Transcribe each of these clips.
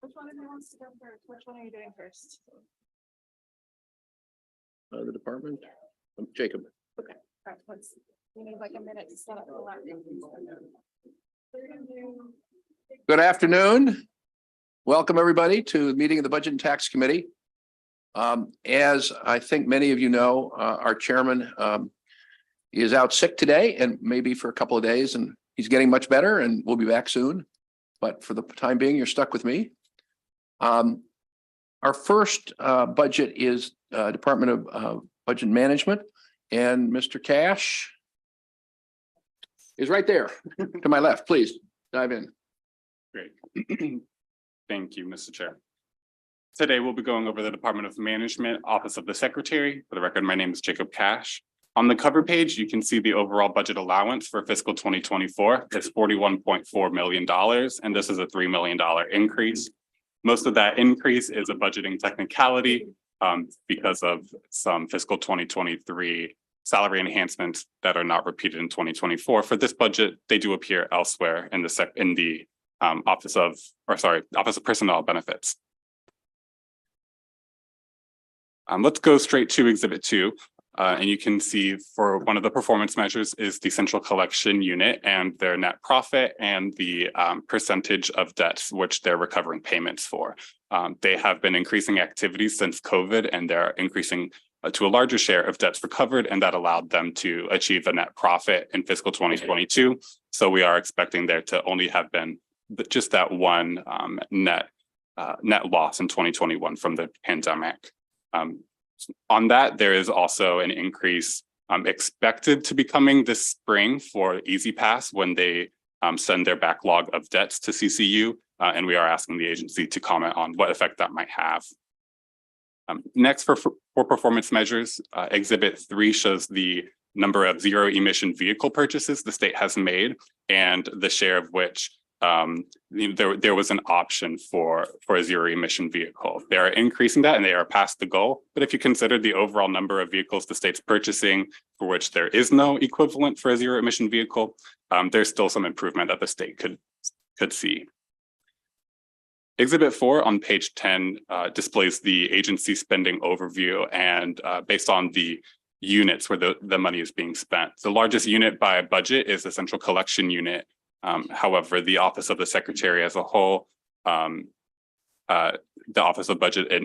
Which one of you wants to go first? Which one are you doing first? The department, Jacob. Okay, all right, let's, we need like a minute to set up the lab. We're gonna do. Good afternoon. Welcome, everybody, to the meeting of the Budget and Tax Committee. As I think many of you know, our chairman is out sick today and maybe for a couple of days, and he's getting much better and we'll be back soon. But for the time being, you're stuck with me. Our first budget is Department of Budget Management, and Mr. Cash is right there to my left. Please dive in. Great. Thank you, Mr. Chair. Today, we'll be going over the Department of Management, Office of the Secretary. For the record, my name is Jacob Cash. On the cover page, you can see the overall budget allowance for fiscal 2024 is $41.4 million, and this is a $3 million increase. Most of that increase is a budgeting technicality because of some fiscal 2023 salary enhancements that are not repeated in 2024. For this budget, they do appear elsewhere in the Office of Personnel Benefits. Let's go straight to Exhibit 2. And you can see for one of the performance measures is the central collection unit and their net profit and the percentage of debts which they're recovering payments for. They have been increasing activities since COVID, and they're increasing to a larger share of debts recovered, and that allowed them to achieve a net profit in fiscal 2022. So we are expecting there to only have been just that one net loss in 2021 from the pandemic. On that, there is also an increase expected to be coming this spring for Easy Pass when they send their backlog of debts to CCU, and we are asking the agency to comment on what effect that might have. Next, for performance measures, Exhibit 3 shows the number of zero emission vehicle purchases the state has made and the share of which there was an option for a zero emission vehicle. They are increasing that and they are past the goal. But if you consider the overall number of vehicles the state's purchasing for which there is no equivalent for a zero emission vehicle, there's still some improvement that the state could see. Exhibit 4 on page 10 displays the agency spending overview and based on the units where the money is being spent. The largest unit by budget is the central collection unit. However, the Office of the Secretary as a whole, the Office of Budget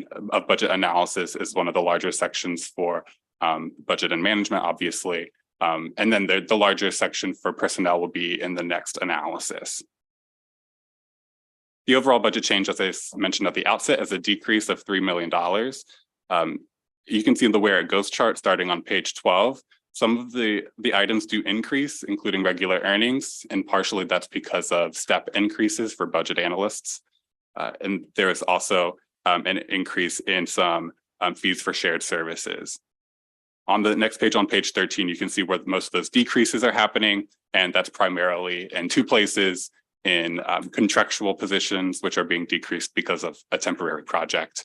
Analysis is one of the larger sections for budget and management, obviously. And then the larger section for personnel will be in the next analysis. The overall budget change, as I mentioned at the outset, is a decrease of $3 million. You can see in the Where It Goes chart starting on page 12. Some of the items do increase, including regular earnings, and partially that's because of step increases for budget analysts. And there is also an increase in some fees for shared services. On the next page, on page 13, you can see where most of those decreases are happening, and that's primarily in two places, in contractual positions, which are being decreased because of a temporary project,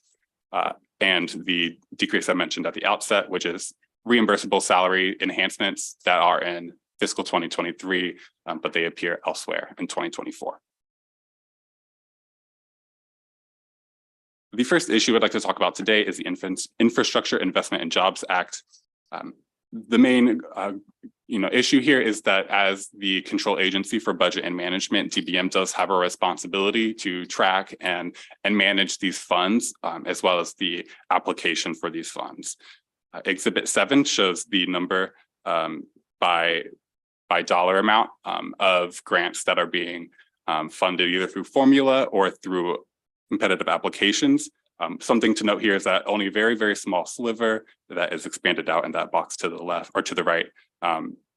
and the decrease I mentioned at the outset, which is reimbursable salary enhancements that are in fiscal 2023, but they appear elsewhere in 2024. The first issue I'd like to talk about today is the Infrastructure Investment and Jobs Act. The main issue here is that as the control agency for budget and management, DBM does have a responsibility to track and manage these funds, as well as the application for these funds. Exhibit 7 shows the number by dollar amount of grants that are being funded either through formula or through competitive applications. Something to note here is that only a very, very small sliver that is expanded out in that box to the left or to the right.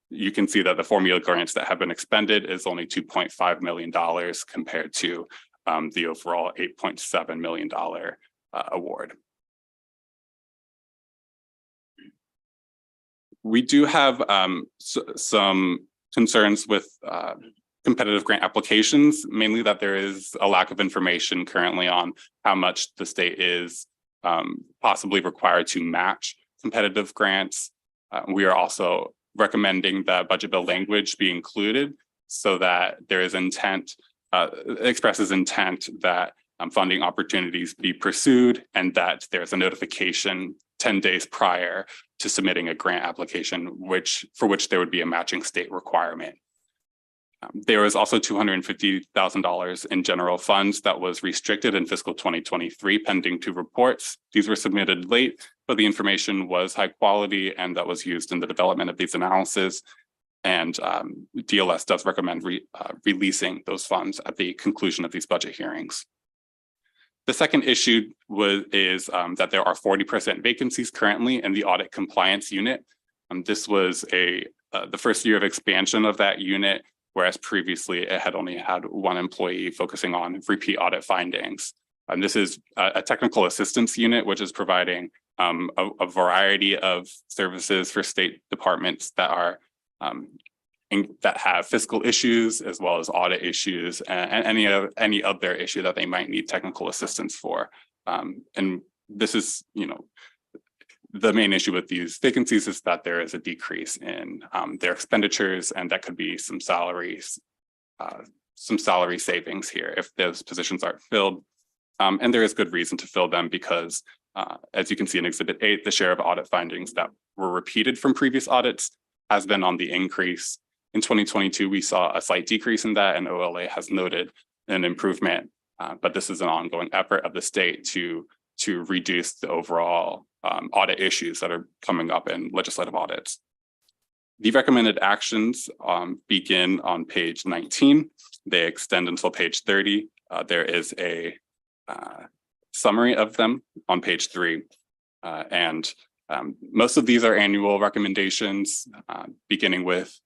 You can see that the formula grants that have been expended is only $2.5 million compared to the overall $8.7 million award. We do have some concerns with competitive grant applications, mainly that there is a lack of information currently on how much the state is possibly required to match competitive grants. We are also recommending that budget bill language be included so that there is intent, expresses intent that funding opportunities be pursued, and that there's a notification 10 days prior to submitting a grant application, for which there would be a matching state requirement. There was also $250,000 in general funds that was restricted in fiscal 2023 pending 2 reports. These were submitted late, but the information was high quality and that was used in the development of these analyses. And DLS does recommend releasing those funds at the conclusion of these budget hearings. The second issue is that there are 40% vacancies currently in the audit compliance unit. This was the first year of expansion of that unit, whereas previously it had only had 1 employee focusing on repeat audit findings. And this is a technical assistance unit, which is providing a variety of services for state departments that are that have fiscal issues as well as audit issues and any other issue that they might need technical assistance for. And this is, the main issue with these vacancies is that there is a decrease in their expenditures, and that could be some salary savings here if those positions aren't filled. And there is good reason to fill them because, as you can see in Exhibit 8, the share of audit findings that were repeated from previous audits has been on the increase. In 2022, we saw a slight decrease in that, and OLA has noted an improvement, but this is an ongoing effort of the state to reduce the overall audit issues that are coming up in legislative audits. The recommended actions begin on page 19. They extend until page 30. There is a summary of them on page 3. And most of these are annual recommendations, beginning with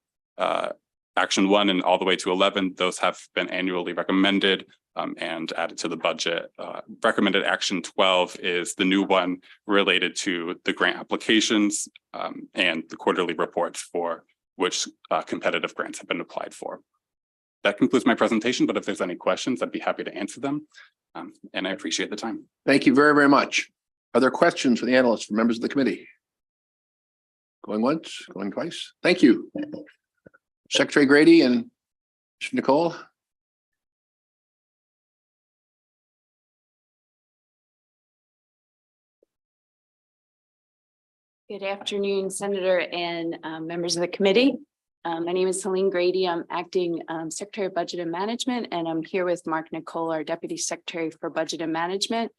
action 1 and all the way to 11. Those have been annually recommended and added to the budget. Recommended action 12 is the new one related to the grant applications and the quarterly reports for which competitive grants have been applied for. That concludes my presentation, but if there's any questions, I'd be happy to answer them. And I appreciate the time. Thank you very, very much. Are there questions for the analysts, for members of the committee? Going once, going twice. Thank you. Secretary Grady and Mr. Nicole. Good afternoon, Senator and members of the committee. My name is Helene Grady. I'm acting Secretary of Budget and Management, and I'm here with Mark Nicole, our Deputy Secretary for Budget and Management.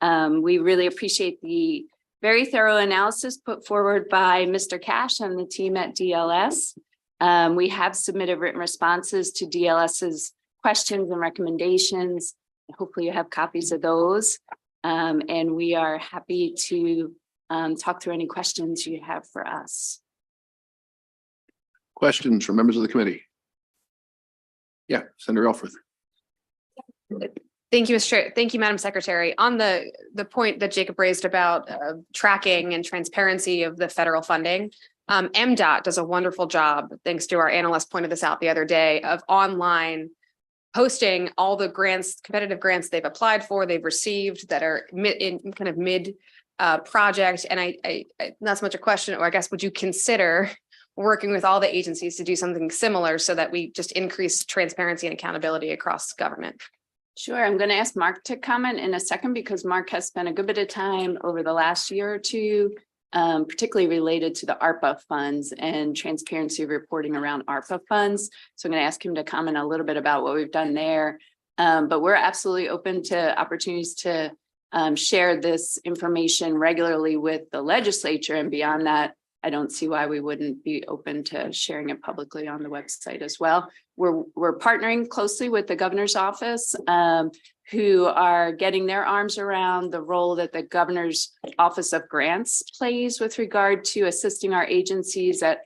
We really appreciate the very thorough analysis put forward by Mr. Cash and the team at DLS. We have submitted written responses to DLS's questions and recommendations. Hopefully you have copies of those. And we are happy to talk through any questions you have for us. Questions from members of the committee? Yeah, Senator Elfreth. Thank you, Mr. Chair. Thank you, Madam Secretary. On the point that Jacob raised about tracking and transparency of the federal funding, MDOT does a wonderful job, thanks to our analyst pointed this out the other day, of online posting all the grants, competitive grants they've applied for, they've received that are mid project. And I not so much a question, or I guess, would you consider working with all the agencies to do something similar so that we just increase transparency and accountability across government? Sure. I'm going to ask Mark to comment in a second because Mark has spent a good bit of time over the last year or two, particularly related to the ARPA funds and transparency reporting around ARPA funds. So I'm going to ask him to comment a little bit about what we've done there. But we're absolutely open to opportunities to share this information regularly with the legislature, and beyond that, I don't see why we wouldn't be open to sharing it publicly on the website as well. We're partnering closely with the governor's office, who are getting their arms around the role that the governor's office of grants plays with regard to assisting our agencies at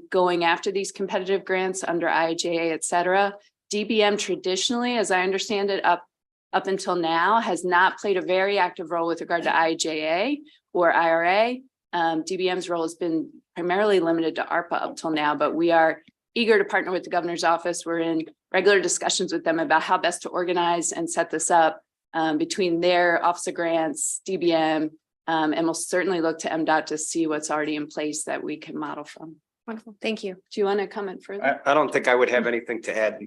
going after these competitive grants under IIJA, et cetera. DBM traditionally, as I understand it, up until now, has not played a very active role with regard to IIJA or IRA. DBM's role has been primarily limited to ARPA up till now, but we are eager to partner with the governor's office. We're in regular discussions with them about how best to organize and set this up between their Office of Grants, DBM, and we'll certainly look to MDOT to see what's already in place that we can model from. Wonderful. Thank you. Do you want to comment further? I don't think I would have anything to add.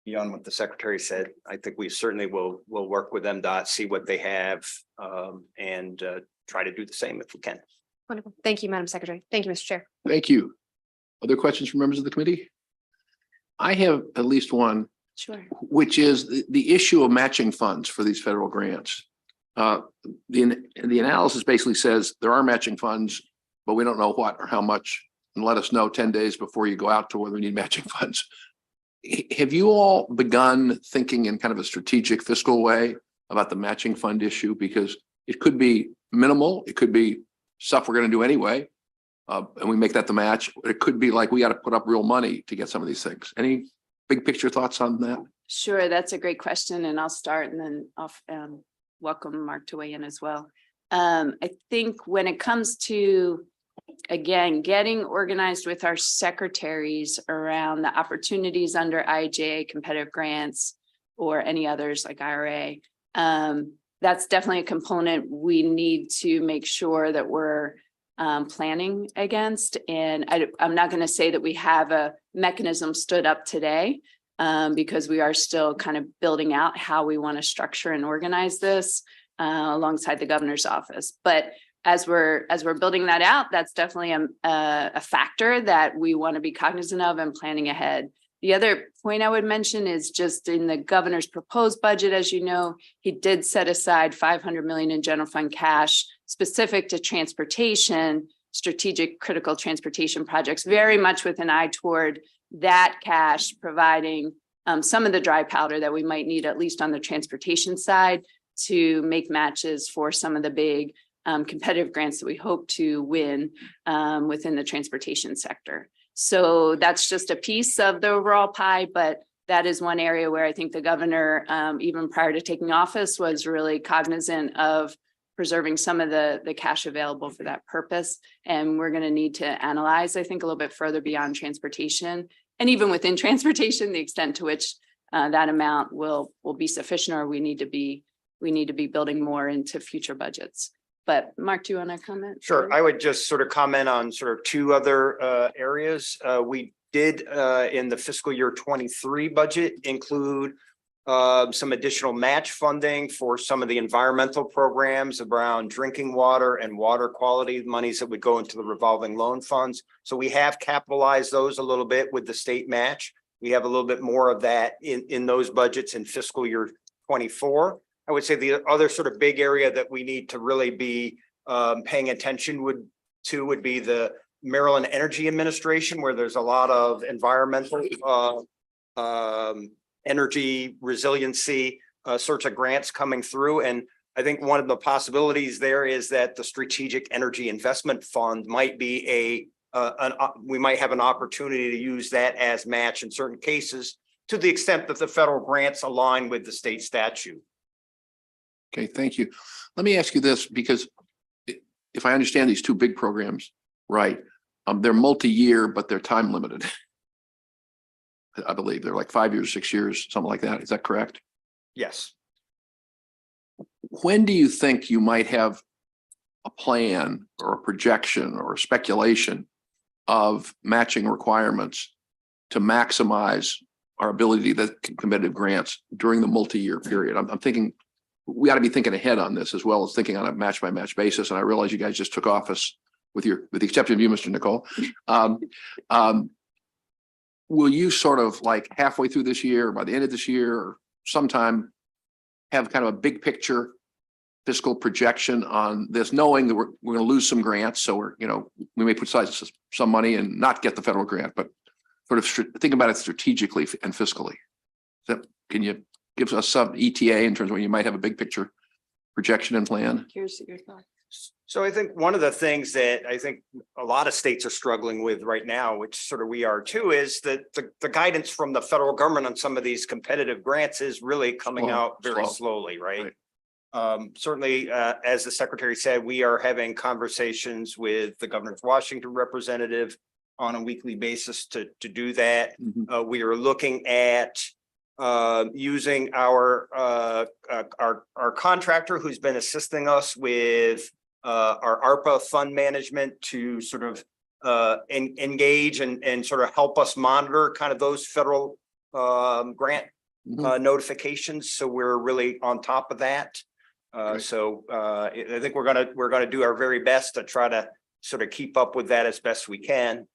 beyond what the secretary said, I think we certainly will work with MDOT, see what they have, and try to do the same if we can. Wonderful. Thank you, Madam Secretary. Thank you, Mr. Chair. Thank you. Other questions from members of the committee? I have at least one, Sure. which is the issue of matching funds for these federal grants. The analysis basically says there are matching funds, but we don't know what or how much, and let us know 10 days before you go out to whether we need matching funds. Have you all begun thinking in kind of a strategic fiscal way about the matching fund issue? Because it could be minimal, it could be stuff we're going to do anyway, and we make that the match. It could be like we got to put up real money to get some of these things. Any big picture thoughts on that? Sure, that's a great question, and I'll start and then I'll welcome Mark to weigh in as well. I think when it comes to, again, getting organized with our secretaries around the opportunities under IIJA, competitive grants, or any others like IRA, that's definitely a component we need to make sure that we're planning against. And I'm not going to say that we have a mechanism stood up today, because we are still kind of building out how we want to structure and organize this alongside the governor's office. But as we're building that out, that's definitely a factor that we want to be cognizant of and planning ahead. The other point I would mention is just in the governor's proposed budget, as you know, he did set aside $500 million in general fund cash specific to transportation, strategic critical transportation projects, very much with an eye toward that cash providing some of the dry powder that we might need, at least on the transportation side, to make matches for some of the big competitive grants that we hope to win within the transportation sector. So that's just a piece of the overall pie, but that is one area where I think the governor, even prior to taking office, was really cognizant of preserving some of the cash available for that purpose. And we're going to need to analyze, I think, a little bit further beyond transportation, and even within transportation, the extent to which that amount will be sufficient, or we need to be building more into future budgets. But Mark, do you want to comment? Sure. I would just sort of comment on sort of two other areas. We did in the fiscal year 23 budget include some additional match funding for some of the environmental programs around drinking water and water quality monies that would go into the revolving loan funds. So we have capitalized those a little bit with the state match. We have a little bit more of that in those budgets in fiscal year 24. I would say the other sort of big area that we need to really be paying attention would be the Maryland Energy Administration, where there's a lot of environmental energy resiliency sorts of grants coming through. And I think one of the possibilities there is that the Strategic Energy Investment Fund might be we might have an opportunity to use that as match in certain cases, to the extent that the federal grants align with the state statute. Okay, thank you. Let me ask you this, because if I understand these two big programs right, they're multi-year, but they're time limited. I believe they're like 5 years, 6 years, something like that. Is that correct? Yes. When do you think you might have a plan or a projection or a speculation of matching requirements to maximize our ability to get competitive grants during the multi-year period? I'm thinking we ought to be thinking ahead on this, as well as thinking on a match by match basis. And I realize you guys just took office with the exception of you, Mr. Nicole. Will you sort of like halfway through this year, or by the end of this year, or sometime have kind of a big picture fiscal projection on this, knowing that we're going to lose some grants? So we may put aside some money and not get the federal grant, but sort of think about it strategically and fiscally. Can you give us some ETA in terms of when you might have a big picture projection and plan? Here's your thought. So I think one of the things that I think a lot of states are struggling with right now, which sort of we are too, is that the guidance from the federal government on some of these competitive grants is really coming out very slowly, right? Certainly, as the secretary said, we are having conversations with the governor's Washington representative on a weekly basis to do that. Mm-hmm. We are looking at using our contractor who's been assisting us with our ARPA fund management to sort of engage and sort of help us monitor kind of those federal grant notifications. So we're really on top of that. Right. I think we're gonna do our very best to try to sort of keep up with that as best we can.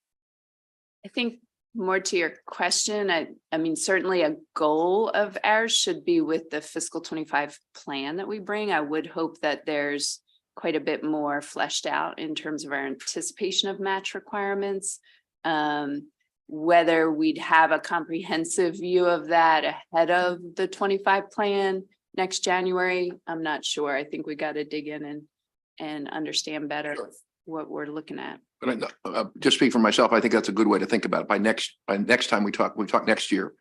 I think more to your question, I mean, certainly a goal of ours should be with the fiscal 25 plan that we bring. I would hope that there's quite a bit more fleshed out in terms of our anticipation of match requirements. Whether we'd have a comprehensive view of that ahead of the 25 plan next January, I'm not sure. I think we got to dig in and understand better what we're looking at. But just speak for myself, I think that's a good way to think about it. By next time we talk next year,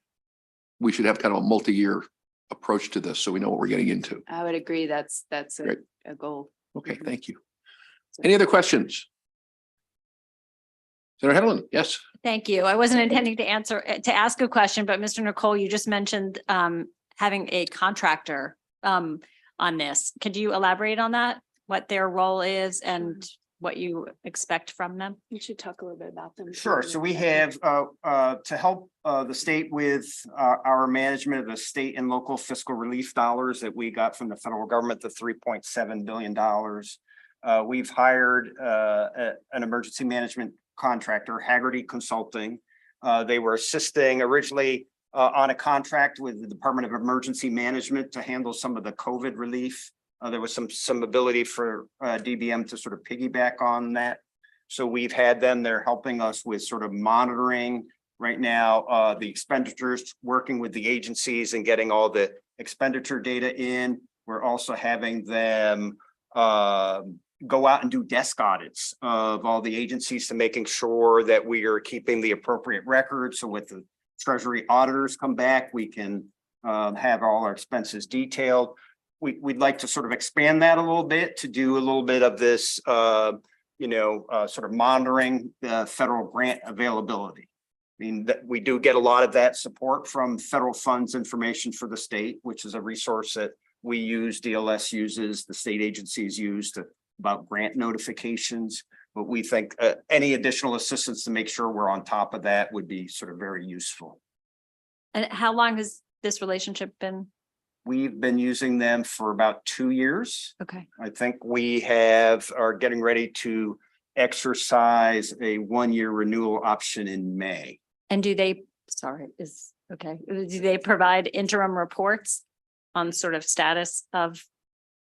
we should have kind of a multi-year approach to this, so we know what we're getting into. I would agree. That's Great. a goal. Okay, thank you. Any other questions? Senator Hedlund, yes. Thank you. I wasn't intending to ask a question, but Mr. Nicole, you just mentioned having a contractor on this. Could you elaborate on that? What their role is and what you expect from them? You should talk a little bit about them. Sure. So we have to help the state with our management of the state and local fiscal relief dollars that we got from the federal government, the $3.7 billion. We've hired an emergency management contractor, Haggerty Consulting. They were assisting originally on a contract with the Department of Emergency Management to handle some of the COVID relief. There was some ability for DBM to sort of piggyback on that. So we've had them, they're helping us with sort of monitoring right now, the expenditures, working with the agencies and getting all the expenditure data in. We're also having them go out and do desk audits of all the agencies to making sure that we are keeping the appropriate records. So with the Treasury auditors come back, we can have all our expenses detailed. We'd like to sort of expand that a little bit to do a little bit of this, sort of monitoring the federal grant availability. I mean, that we do get a lot of that support from federal funds information for the state, which is a resource that we use, DLS uses, the state agencies use about grant notifications. But we think any additional assistance to make sure we're on top of that would be sort of very useful. And how long has this relationship been? We've been using them for about 2 years. Okay. I think we are getting ready to exercise a 1-year renewal option in May. And do they provide interim reports on sort of status of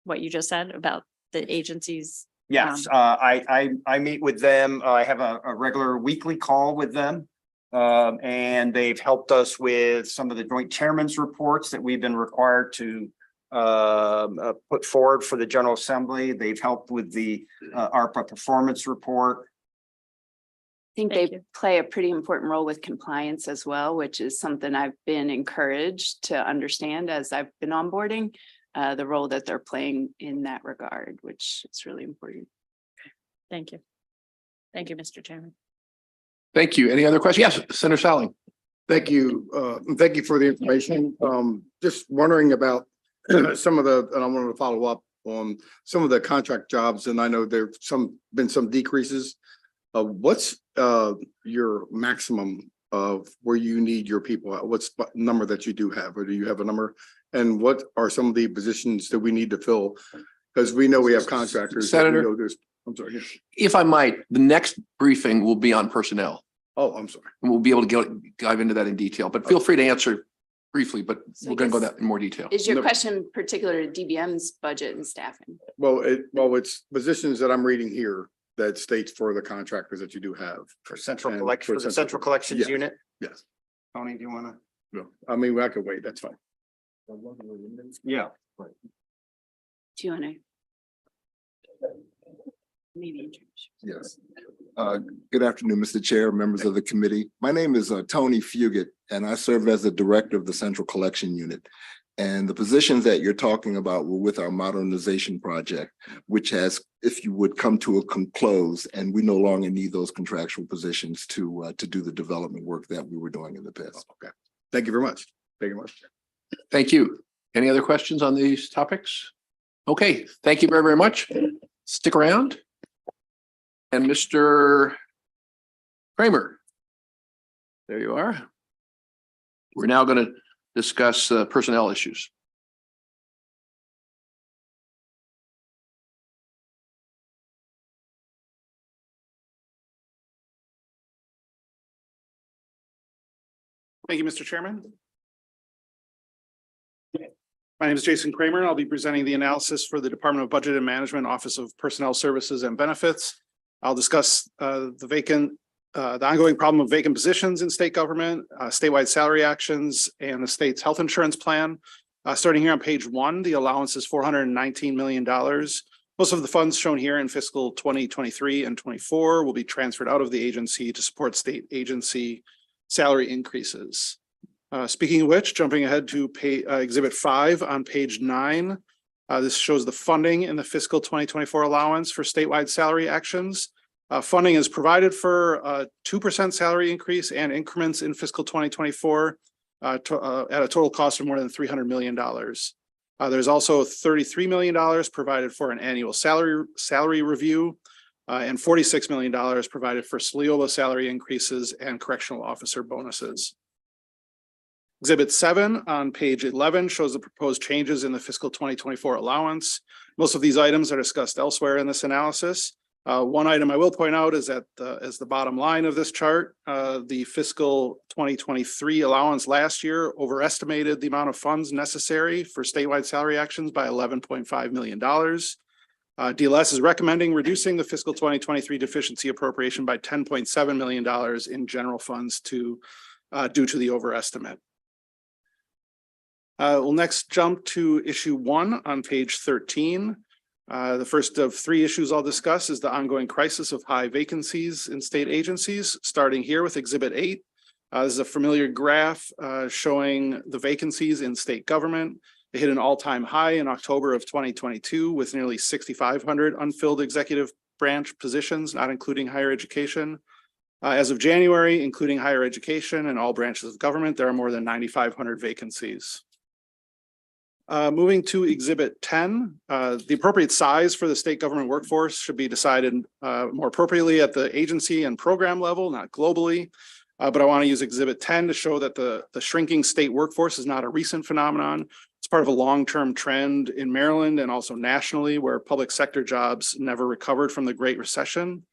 what you just said about the agencies? Yes, I meet with them. I have a regular weekly call with them. And they've helped us with some of the joint chairman's reports that we've been required to put forward for the General Assembly. They've helped with the ARPA performance report. I think they play a pretty important role with compliance as well, which is something I've been encouraged to understand as I've been onboarding, the role that they're playing in that regard, which is really important. Thank you. Thank you, Mr. Chairman. Thank you. Any other questions? Yes, Senator Salling. Thank you. Thank you for the information. Just wondering about some of and I wanted to follow up on some of the contract jobs, and I know there've been some decreases. What's your maximum of where you need your people? What's the number that you do have, or do you have a number? And what are some of the positions that we need to fill? Because we know we have contractors. Senator, I'm sorry. if I might, the next briefing will be on personnel. Oh, I'm sorry. And we'll be able to dive into that in detail, but feel free to answer briefly, but So we're going to go I guess- that in more detail. Is your No. question particular to DBM's budget and staffing? Well, it's positions that I'm reading here that states for the contractors that you do have. For central And collection, for the central- central collections Yes. unit. Yes. Tony, do you want to? No, I mean, I could wait. That's fine. Yeah. Do you want to? Maybe introduce. Yes. Good afternoon, Mr. Chair, members of the committee. My name is Tony Fugit, and I serve as the director of the Central Collection Unit. And the positions that you're talking about were with our modernization project, which has, if you would, come to a close, and we no longer need those contractual positions to do the development work that we were doing in the past. Okay. Thank you very much. Thank you very much. Thank you. Any other questions on these topics? Okay, thank you very, very much. Stick around. And Mr. Kramer. There you are. We're now going to discuss personnel issues. Thank you, Mr. Chairman. My name is Jason Kramer, and I'll be presenting the analysis for the Department of Budget and Management, Office of Personnel Services and Benefits. I'll discuss the ongoing problem of vacant positions in state government, statewide salary actions, and the state's health insurance plan. Starting here on page 1, the allowance is $419 million. Most of the funds shown here in fiscal 2023 and 24 will be transferred out of the agency to support state agency salary increases. Speaking of which, jumping ahead to exhibit 5 on page 9, this shows the funding in the fiscal 2024 allowance for statewide salary actions. Funding is provided for a 2% salary increase and increments in fiscal 2024 at a total cost of more than $300 million. There's also $33 million provided for an annual salary review and $46 million provided for SLEOLA salary increases and correctional officer bonuses. Exhibit 7 on page 11 shows the proposed changes in the fiscal 2024 allowance. Most of these items are discussed elsewhere in this analysis. One item I will point out is that as the bottom line of this chart, the fiscal 2023 allowance last year overestimated the amount of funds necessary for statewide salary actions by $11.5 million. DLS is recommending reducing the fiscal 2023 deficiency appropriation by $10.7 million in general funds due to the overestimate. We'll next jump to issue 1 on page 13. The first of 3 issues I'll discuss is the ongoing crisis of high vacancies in state agencies, starting here with exhibit 8. This is a familiar graph showing the vacancies in state government. They hit an all-time high in October of 2022 with nearly 6,500 unfilled executive branch positions, not including higher education. As of January, including higher education and all branches of government, there are more than 9,500 vacancies. Moving to exhibit 10, the appropriate size for the state government workforce should be decided more appropriately at the agency and program level, not globally. But I want to use exhibit 10 to show that the shrinking state workforce is not a recent phenomenon. It's part of a long-term trend in Maryland and also nationally, where public sector jobs never recovered from the Great Recession.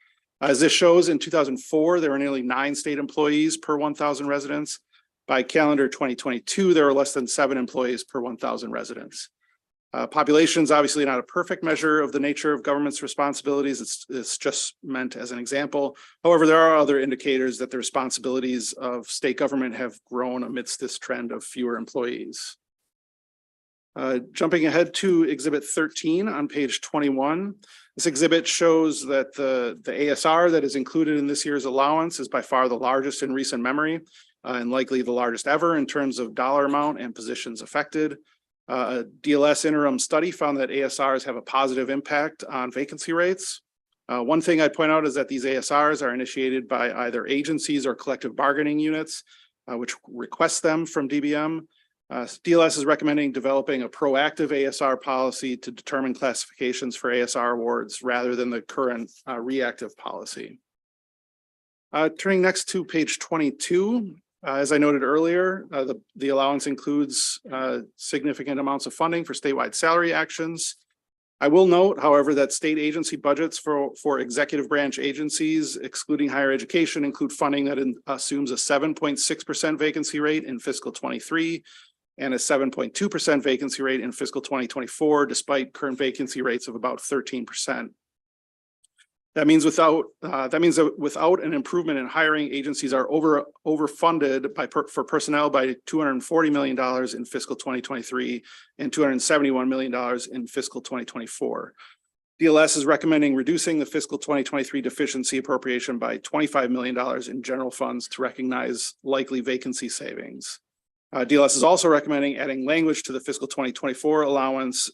As this shows, in 2004, there were nearly 9 state employees per 1,000 residents. By calendar 2022, there were less than 7 employees per 1,000 residents. Population is obviously not a perfect measure of the nature of government's responsibilities. It's just meant as an example. However, there are other indicators that the responsibilities of state government have grown amidst this trend of fewer employees. Jumping ahead to exhibit 13 on page 21. This exhibit shows that the ASR that is included in this year's allowance is by far the largest in recent memory. And likely the largest ever in terms of dollar amount and positions affected. A DLS interim study found that ASRs have a positive impact on vacancy rates. One thing I'd point out is that these ASRs are initiated by either agencies or collective bargaining units, which request them from DBM. DLS is recommending developing a proactive ASR policy to determine classifications for ASR awards rather than the current reactive policy. Turning next to page 22. As I noted earlier, the allowance includes significant amounts of funding for statewide salary actions. I will note, however, that state agency budgets for executive branch agencies, excluding higher education, include funding that assumes a 7.6% vacancy rate in fiscal 23 and a 7.2% vacancy rate in fiscal 2024, despite current vacancy rates of about 13%. That means that without an improvement in hiring, agencies are overfunded for personnel by $240 million in fiscal 2023 and $271 million in fiscal 2024. DLS is recommending reducing the fiscal 2023 deficiency appropriation by $25 million in general funds to recognize likely vacancy savings. DLS is also recommending adding language to the fiscal 2024 allowance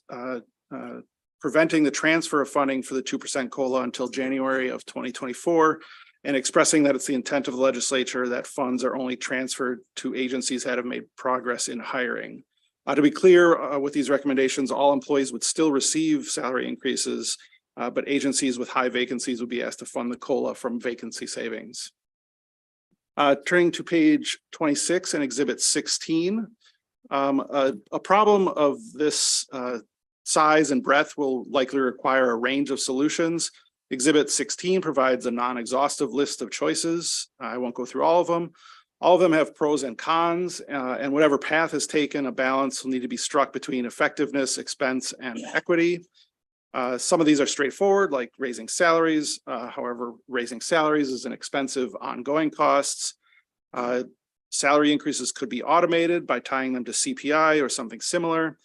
preventing the transfer of funding for the 2% COLA until January of 2024, and expressing that it's the intent of the legislature that funds are only transferred to agencies that have made progress in hiring. To be clear, with these recommendations, all employees would still receive salary increases, but agencies with high vacancies would be asked to fund the COLA from vacancy savings. Turning to page 26 and exhibit 16. A problem of this size and breadth will likely require a range of solutions. Exhibit 16 provides a non-exhaustive list of choices. I won't go through all of them. All of them have pros and cons, and whatever path is taken, a balance will need to be struck between effectiveness, expense, and equity. Some of these are straightforward, like raising salaries. However, raising salaries is an expensive ongoing costs. Salary increases could be automated by tying them to CPI or something similar.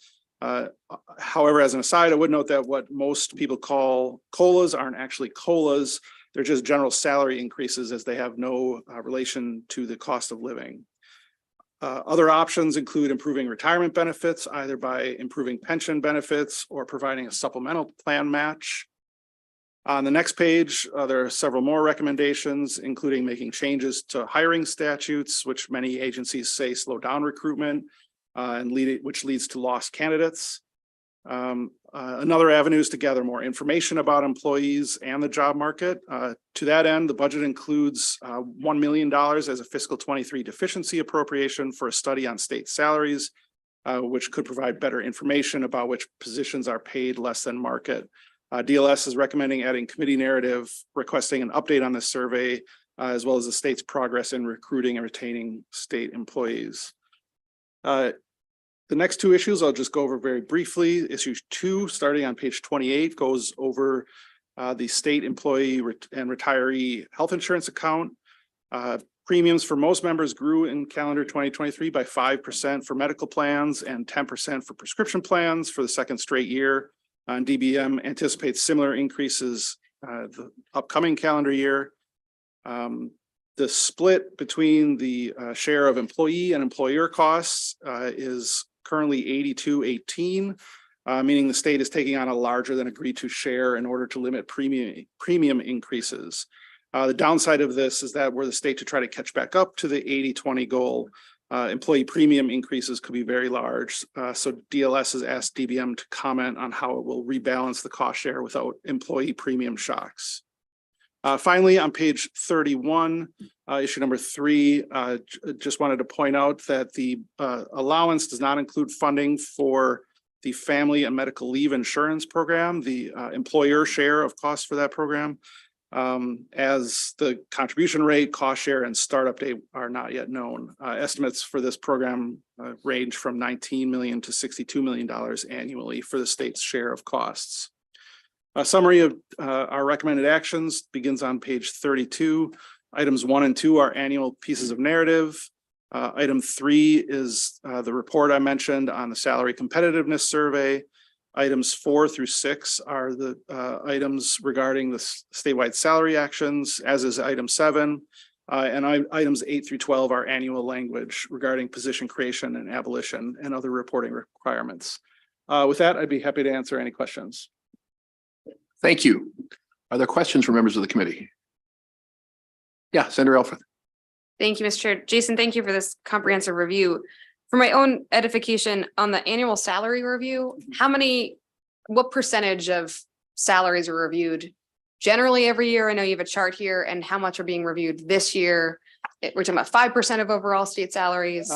However, as an aside, I would note that what most people call COLAs aren't actually COLAs. They're just general salary increases, as they have no relation to the cost of living. Other options include improving retirement benefits, either by improving pension benefits or providing a supplemental plan match. On the next page, there are several more recommendations, including making changes to hiring statutes, which many agencies say slow down recruitment, which leads to lost candidates. Another avenue is to gather more information about employees and the job market. To that end, the budget includes $1 million as a fiscal 23 deficiency appropriation for a study on state salaries, which could provide better information about which positions are paid less than market. DLS is recommending adding committee narrative, requesting an update on this survey, as well as the state's progress in recruiting and retaining state employees. The next two issues I'll just go over very briefly. Issue 2, starting on page 28, goes over the state employee and retiree health insurance account. Premiums for most members grew in calendar 2023 by 5% for medical plans and 10% for prescription plans for the second straight year. And DBM anticipates similar increases the upcoming calendar year. The split between the share of employee and employer costs is currently 82-18, meaning the state is taking on a larger than agreed to share in order to limit premium increases. The downside of this is that were the state to try to catch back up to the 80-20 goal, employee premium increases could be very large. So DLS has asked DBM to comment on how it will rebalance the cost share without employee premium shocks. Finally, on page 31, issue number 3, just wanted to point out that the allowance does not include funding for the family and medical leave insurance program, the employer share of costs for that program, as the contribution rate, cost share, and startup date are not yet known. Estimates for this program range from $19 million to $62 million annually for the state's share of costs. A summary of our recommended actions begins on page 32. Items 1 and 2 are annual pieces of narrative. Item 3 is the report I mentioned on the salary competitiveness survey. Items 4 through 6 are the items regarding the statewide salary actions, as is item 7. And items 8 through 12 are annual language regarding position creation and abolition and other reporting requirements. With that, I'd be happy to answer any questions. Thank you. Are there questions from members of the committee? Yeah, Senator Elford. Thank you, Mr. Chair. Jason, thank you for this comprehensive review. For my own edification, on the annual salary review, what percentage of salaries are reviewed generally every year? I know you have a chart here, and how much are being reviewed this year? We're talking about 5% of overall state salaries.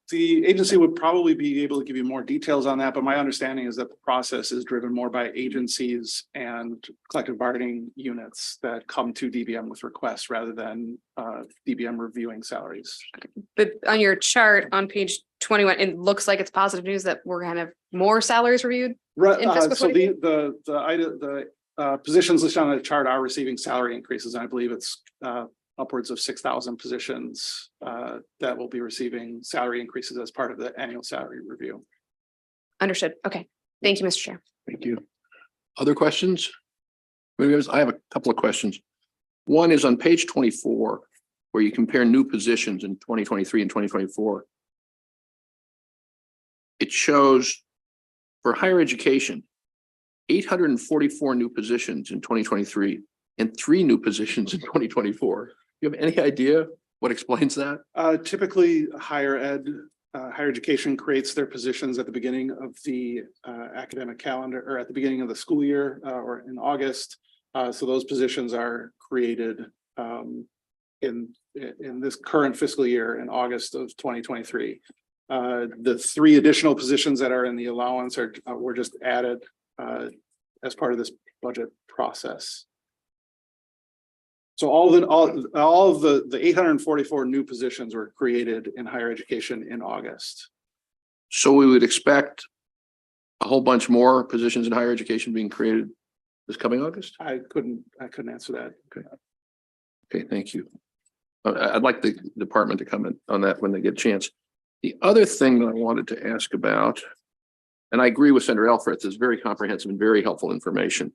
The agency would probably be able to give you more details on that, but my understanding is that the process is driven more by agencies and collective bargaining units that come to DBM with requests rather than DBM reviewing salaries. But on your chart on page 21, it looks like it's positive news that we're gonna have more salaries reviewed. Right. In fiscal So the positions listed on the chart are receiving salary increases, and I believe it's upwards of 6,000 positions that will be receiving salary increases as part of the annual salary review. Understood. Okay. Thank you, Mr. Chair. Thank you. Other questions? I have a couple of questions. One is on page 24, where you compare new positions in 2023 and 2024. It shows for higher education, 844 new positions in 2023 and 3 new positions in 2024. You have any idea what explains that? Typically, higher education creates their positions at the beginning of the academic calendar or at the beginning of the school year or in August. So those positions are created in this current fiscal year in August of 2023. The 3 additional positions that are in the allowance were just added as part of this budget process. So all of the 844 new positions were created in higher education in August. So we would expect a whole bunch more positions in higher education being created this coming August? I couldn't answer that. Okay, thank you. I'd like the department to comment on that when they get a chance. The other thing that I wanted to ask about, and I agree with Senator Elfreth, is very comprehensive and very helpful information,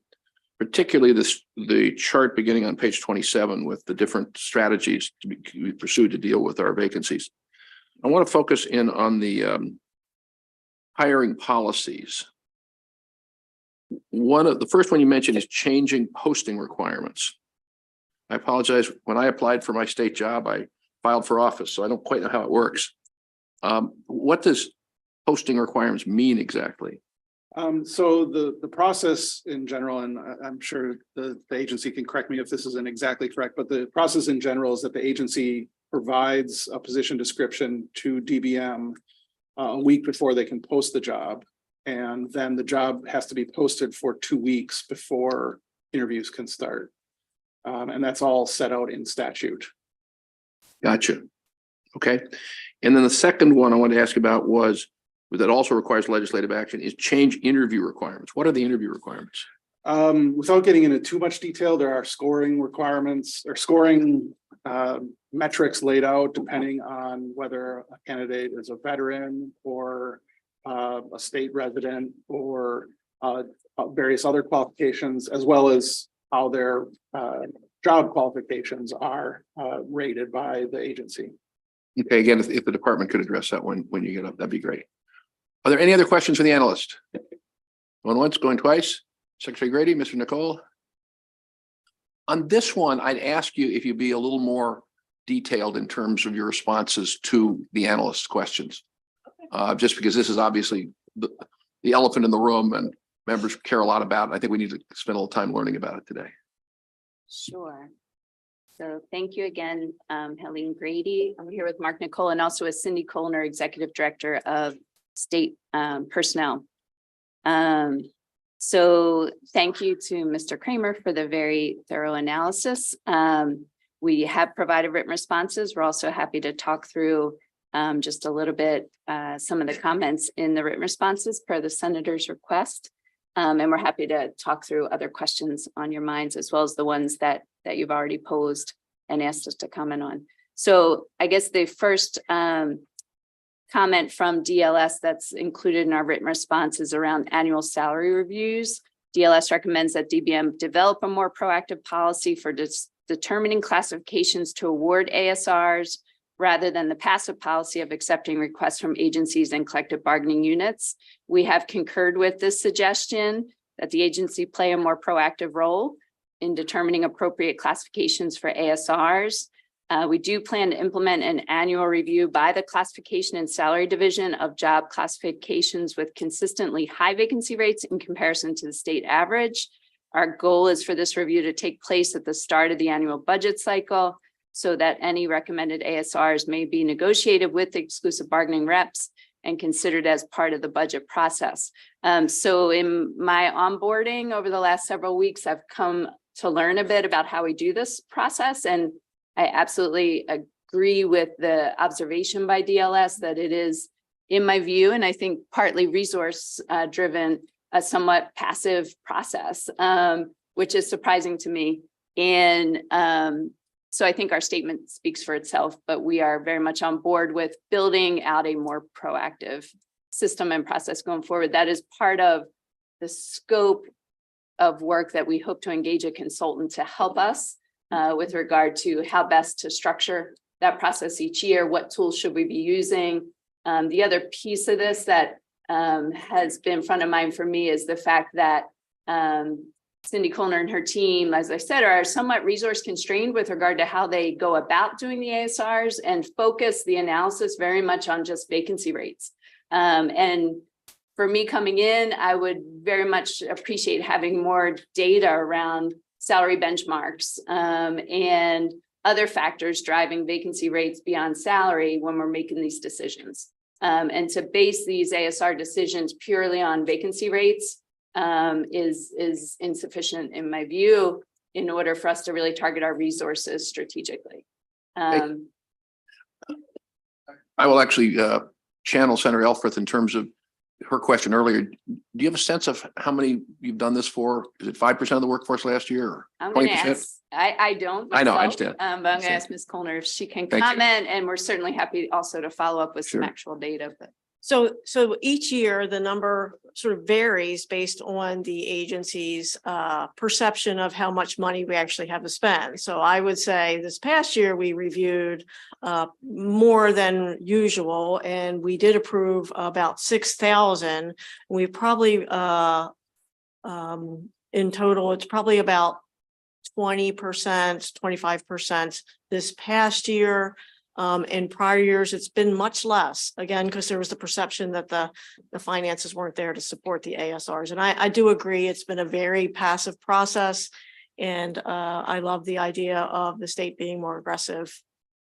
particularly the chart beginning on page 27 with the different strategies to be pursued to deal with our vacancies. I want to focus in on the hiring policies. The first one you mentioned is changing posting requirements. I apologize. When I applied for my state job, I filed for office, so I don't quite know how it works. What does posting requirements mean exactly? So the process in general, and I'm sure the agency can correct me if this isn't exactly correct, but the process in general is that the agency provides a position description to DBM a week before they can post the job. And then the job has to be posted for 2 weeks before interviews can start. And that's all set out in statute. Gotcha. Okay. And then the second one I wanted to ask about was, that also requires legislative action, is change interview requirements. What are the interview requirements? Without getting into too much detail, there are scoring requirements or scoring metrics laid out depending on whether a candidate is a veteran or a state resident or various other qualifications, as well as how their job qualifications are rated by the agency. Okay, again, if the department could address that when you get up, that'd be great. Are there any other questions for the analyst? Going once, going twice. Secretary Grady, Mr. Nicole. On this one, I'd ask you if you'd be a little more detailed in terms of your responses to the analyst's questions. Just because this is obviously the elephant in the room and members care a lot about it. I think we need to spend a little time learning about it today. Sure. So thank you again, Helene Grady. I'm here with Mark Nicole and also with Cindy Colner, Executive Director of State Personnel. So thank you to Mr. Kramer for the very thorough analysis. We have provided written responses. We're also happy to talk through just a little bit some of the comments in the written responses per the senator's request. And we're happy to talk through other questions on your minds, as well as the ones that you've already posed and asked us to comment on. So I guess the first comment from DLS that's included in our written response is around annual salary reviews. DLS recommends that DBM develop a more proactive policy for determining classifications to award ASRs rather than the passive policy of accepting requests from agencies and collective bargaining units. We have concurred with this suggestion that the agency play a more proactive role in determining appropriate classifications for ASRs. We do plan to implement an annual review by the Classification and Salary Division of job classifications with consistently high vacancy rates in comparison to the state average. Our goal is for this review to take place at the start of the annual budget cycle so that any recommended ASRs may be negotiated with the exclusive bargaining reps and considered as part of the budget process. So in my onboarding over the last several weeks, I've come to learn a bit about how we do this process, and I absolutely agree with the observation by DLS that it is, in my view, and I think partly resource driven, a somewhat passive process, which is surprising to me. And so I think our statement speaks for itself, but we are very much on board with building out a more proactive system and process going forward. That is part of the scope of work that we hope to engage a consultant to help us with regard to how best to structure that process each year. What tools should we be using? The other piece of this that has been front of mind for me is the fact that Cindy Colner and her team, as I said, are somewhat resource constrained with regard to how they go about doing the ASRs and focus the analysis very much on just vacancy rates. And for me coming in, I would very much appreciate having more data around salary benchmarks and other factors driving vacancy rates beyond salary when we're making these decisions. And to base these ASR decisions purely on vacancy rates is insufficient in my view, in order for us to really target our resources strategically. I will actually channel Senator Elfrith in terms of her question earlier. Do you have a sense of how many you've done this for? Is it 5% of the workforce last year or I'm going to 20%? ask, I don't. I know, I myself, understand. But I'm going to ask Ms. Colner if she can Thank you. comment, and we're certainly happy also to follow up with some Sure. actual data, but. So each year, the number sort of varies based on the agency's perception of how much money we actually have to spend. So I would say this past year, we reviewed more than usual, and we did approve about 6,000. We probably in total, it's probably about 20%, 25% this past year. In prior years, it's been much less, again, because there was the perception that the finances weren't there to support the ASRs. And I do agree, it's been a very passive process. And I love the idea of the state being more aggressive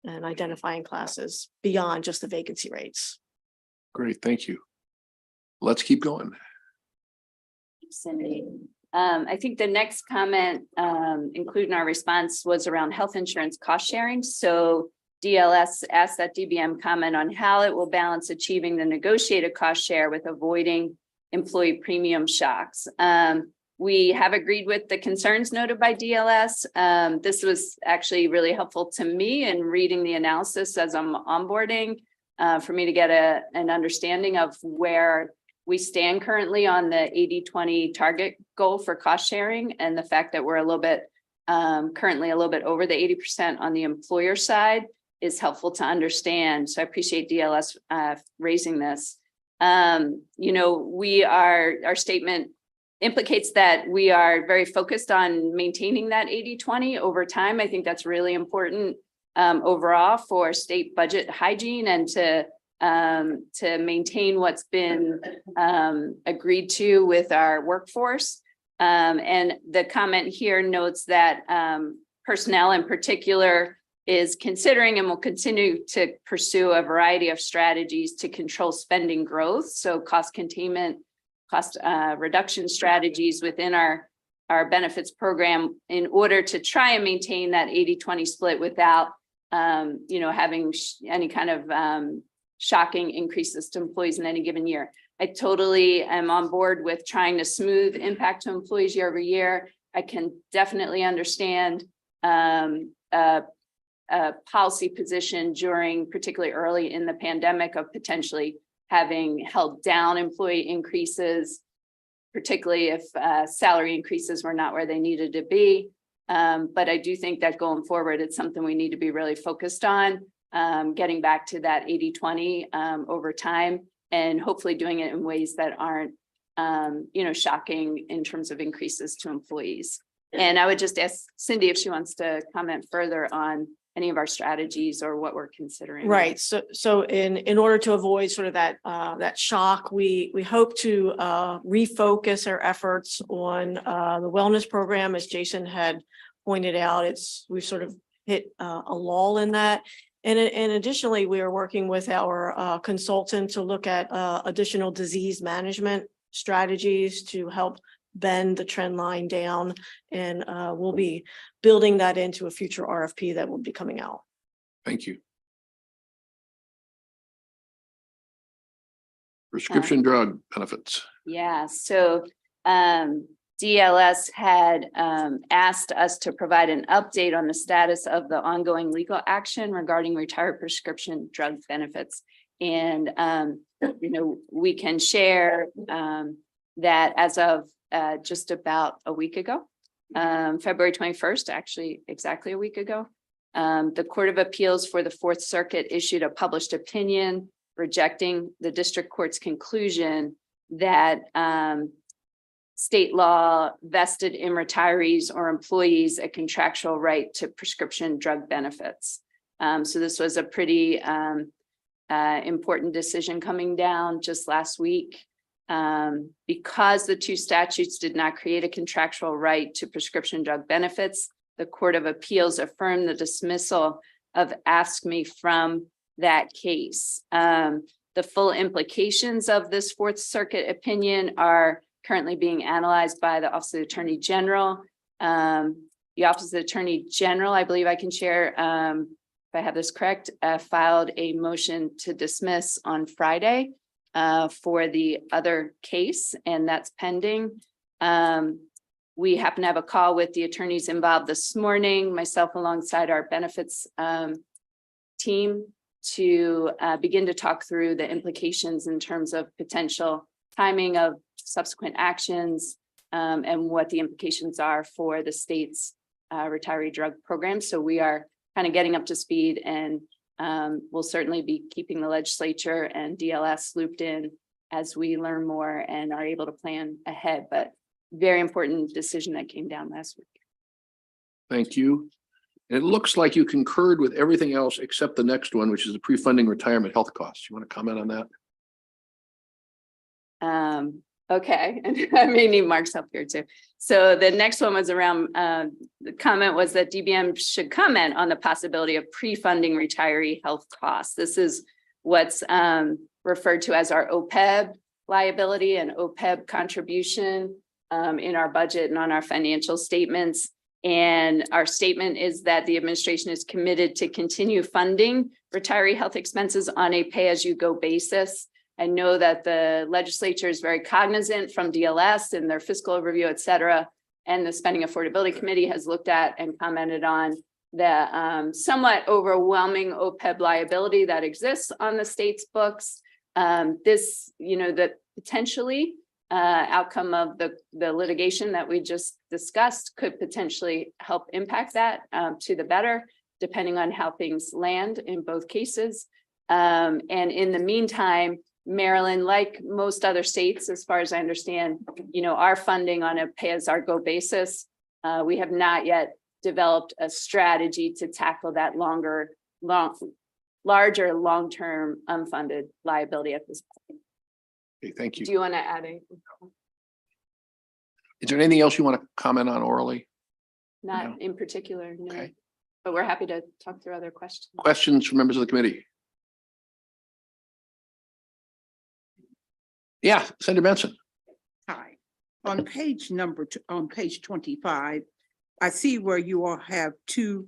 and identifying classes beyond just the vacancy rates. Great, thank you. Let's keep going. Cindy. I think the next comment included in our response was around health insurance cost sharing. So DLS asked that DBM comment on how it will balance achieving the negotiated cost share with avoiding employee premium shocks. We have agreed with the concerns noted by DLS. This was actually really helpful to me in reading the analysis as I'm onboarding for me to get an understanding of where we stand currently on the 80-20 target goal for cost sharing, and the fact that we're a little bit currently a little bit over the 80% on the employer side is helpful to understand. So I appreciate DLS raising this. You know, our statement implicates that we are very focused on maintaining that 80-20 over time. I think that's really important overall for state budget hygiene and to maintain what's been agreed to with our workforce. And the comment here notes that personnel in particular is considering and will continue to pursue a variety of strategies to control spending growth. So cost containment, cost reduction strategies within our benefits program in order to try and maintain that 80-20 split without, you know, having any kind of shocking increases to employees in any given year. I totally am on board with trying to smooth impact to employees year over year. I can definitely understand a policy position during particularly early in the pandemic of potentially having held down employee increases, particularly if salary increases were not where they needed to be. But I do think that going forward, it's something we need to be really focused on, getting back to that 80-20 over time, and hopefully doing it in ways that aren't, you know, shocking in terms of increases to employees. And I would just ask Cindy if she wants to comment further on any of our strategies or what we're considering. Right. So in order to avoid sort of that shock, we hope to refocus our efforts on the wellness program. As Jason had pointed out, we've sort of hit a lull in that. And additionally, we are working with our consultant to look at additional disease management strategies to help bend the trend line down. And we'll be building that into a future RFP that will be coming out. Thank you. Prescription drug benefits. Yeah, so DLS had asked us to provide an update on the status of the ongoing legal action regarding retired prescription drug benefits. And, you know, we can share that as of just about a week ago, February 21st, actually exactly a week ago, the Court of Appeals for the Fourth Circuit issued a published opinion rejecting the district court's conclusion that state law vested in retirees or employees a contractual right to prescription drug benefits. So this was a pretty important decision coming down just last week. Because the two statutes did not create a contractual right to prescription drug benefits, the Court of Appeals affirmed the dismissal of AFSCME from that case. The full implications of this Fourth Circuit opinion are currently being analyzed by the Office of the Attorney General. The Office of the Attorney General, I believe I can share, if I have this correct, filed a motion to dismiss on Friday for the other case, and that's pending. We happen to have a call with the attorneys involved this morning, myself alongside our benefits team, to begin to talk through the implications in terms of potential timing of subsequent actions and what the implications are for the state's retiree drug program. So we are kind of getting up to speed, and we'll certainly be keeping the legislature and DLS looped in as we learn more and are able to plan ahead. But very important decision that came down last week. Thank you. It looks like you concurred with everything else except the next one, which is the pre-funding retirement health costs. You want to comment on that? Okay, and I may need Mark's help here too. So the next one was around, the comment was that DBM should comment on the possibility of pre-funding retiree health costs. This is what's referred to as our OPEB liability and OPEB contribution in our budget and on our financial statements. And our statement is that the administration is committed to continue funding retiree health expenses on a pay-as-you-go basis. I know that the legislature is very cognizant from DLS and their fiscal overview, et cetera. And the Spending Affordability Committee has looked at and commented on the somewhat overwhelming OPEB liability that exists on the state's books. This, the potentially outcome of the litigation that we just discussed could potentially help impact that to the better, depending on how things land in both cases. And in the meantime, Maryland, like most other states, as far as I understand, our funding on a pay-as-you-go basis. We have not yet developed a strategy to tackle that larger long-term unfunded liability at this point. Okay, thank you. Do you want to add anything? Is there anything else you want to comment on orally? Not No. in particular, no. Okay. But we're happy to talk through other questions. Questions from members of the committee? Yeah, Senator Benson. Hi, on page 25, I see where you all have two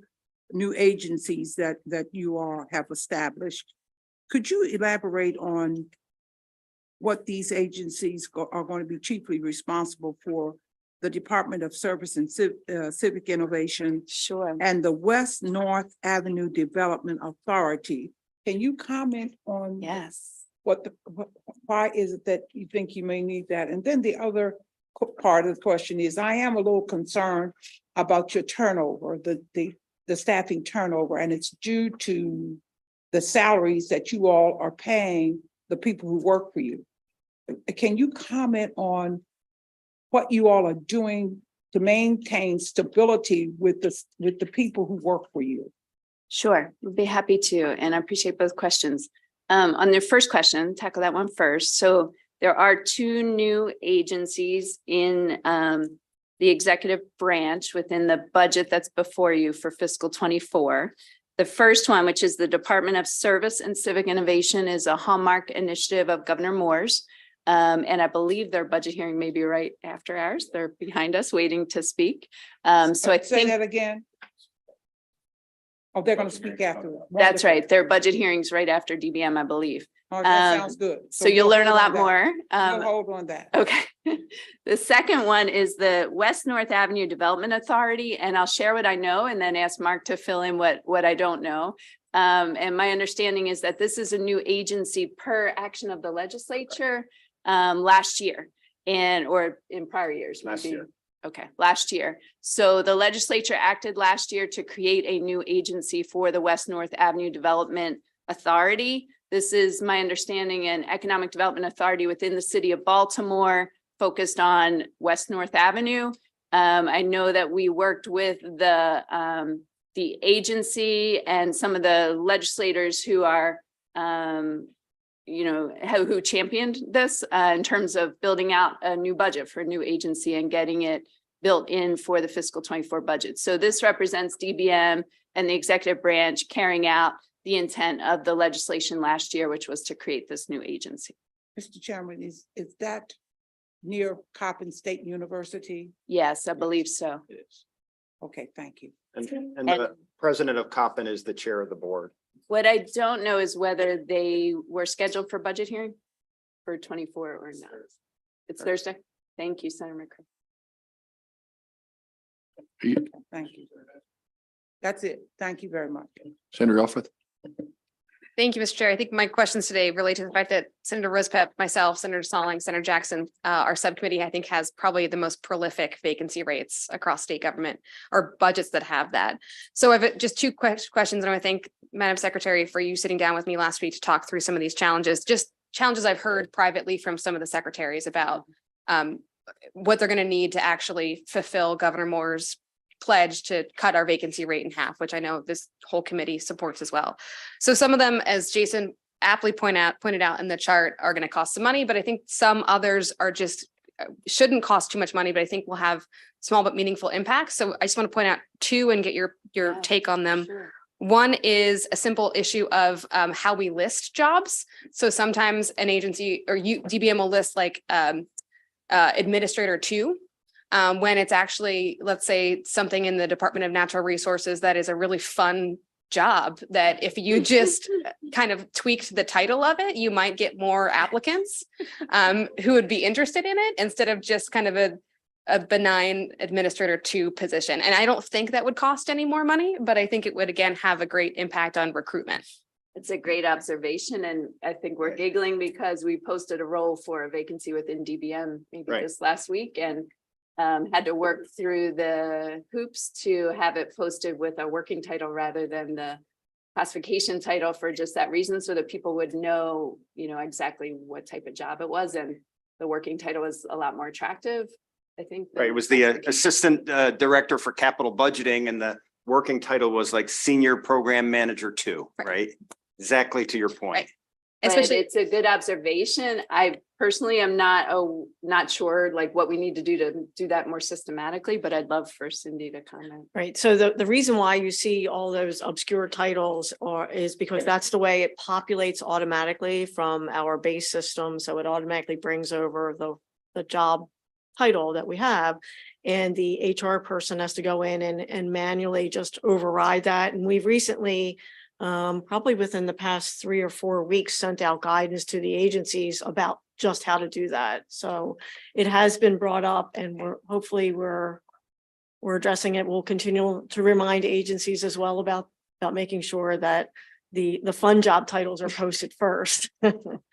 new agencies that you all have established. Could you elaborate on what these agencies are going to be chiefly responsible for? The Department of Service and Civic Innovation. Sure. And the West North Avenue Development Authority. Can you comment on? Yes. Why is it that you think you may need that? And then the other part of the question is, I am a little concerned about your turnover, the staffing turnover, and it's due to the salaries that you all are paying the people who work for you. Can you comment on what you all are doing to maintain stability with the people who work for you? Sure, we'd be happy to, and I appreciate both questions. On the first question, tackle that one first. So there are two new agencies in the executive branch within the budget that's before you for fiscal 24. The first one, which is the Department of Service and Civic Innovation, is a hallmark initiative of Governor Moore's. And I believe their budget hearing may be right after ours. They're behind us waiting to speak. So I Say think that again. Oh, they're going to speak after. that's right. Their budget hearings right after DBM, I believe. Oh, that sounds good. So you'll we'll learn a hold lot on that. more. We'll hold on that. Okay. The second one is the West North Avenue Development Authority, and I'll share what I know and then ask Mark to fill in what I don't know. And my understanding is that this is a new agency per action of the legislature last year or in prior years. Last maybe. year. Okay, last year. So the legislature acted last year to create a new agency for the West North Avenue Development Authority. This is my understanding, an economic development authority within the city of Baltimore focused on West North Avenue. I know that we worked with the agency and some of the legislators who are, who championed this in terms of building out a new budget for a new agency and getting it built in for the fiscal 24 budget. So this represents DBM and the executive branch carrying out the intent of the legislation last year, which was to create this new agency. Mr. Chairman, is that near Coppin State University? Yes, I believe so. Okay, thank you. And the president of Coppin is the chair of the board. What I don't know is whether they were scheduled for budget hearing for 24 or not. It's Thursday. Thank you, Senator McCray. Thank you. That's it. Thank you very much. Senator Elfreth? Thank you, Mr. Chair. I think my questions today relate to the fact that Senator Rosepep, myself, Senator Salling, Senator Jackson, our subcommittee, I think, has probably the most prolific vacancy rates across state government or budgets that have that. So I have just two questions, and I thank Madam Secretary for you sitting down with me last week to talk through some of these challenges, just challenges I've heard privately from some of the secretaries about what they're going to need to actually fulfill Governor Moore's pledge to cut our vacancy rate in half, which I know this whole committee supports as well. So some of them, as Jason aptly pointed out in the chart, are going to cost some money, but I think some others are just shouldn't cost too much money, but I think will have small but meaningful impacts. So I just want to point out two and get your take on them. Sure. One is a simple issue of how we list jobs. So sometimes an agency or DBM will list like administrator 2. When it's actually, let's say, something in the Department of Natural Resources that is a really fun job that if you just kind of tweaked the title of it, you might get more applicants who would be interested in it instead of just kind of a benign administrator 2 position. And I don't think that would cost any more money, but I think it would, again, have a great impact on recruitment. It's a great observation, and I think we're giggling because we posted a role for a vacancy within DBM maybe this last week, and had to work through the hoops to have it posted with a working title rather than the classification title for just that reason, so that people would know, exactly what type of job it was. And the working title was a lot more attractive, I think. Right. It was the assistant director for capital budgeting, and the working title was like senior program manager 2, right? Exactly to your point. Right. But Especially, it's a good observation. I personally am not sure like what we need to do that more systematically, but I'd love for Cindy to comment. Right. So the reason why you see all those obscure titles is because that's the way it populates automatically from our base system. So it automatically brings over the job title that we have. And the HR person has to go in and manually just override that. And we've recently, probably within the past 3 or 4 weeks, sent out guidance to the agencies about just how to do that. So it has been brought up, and we're addressing it. We'll continue to remind agencies as well about making sure that the fun job titles are posted first.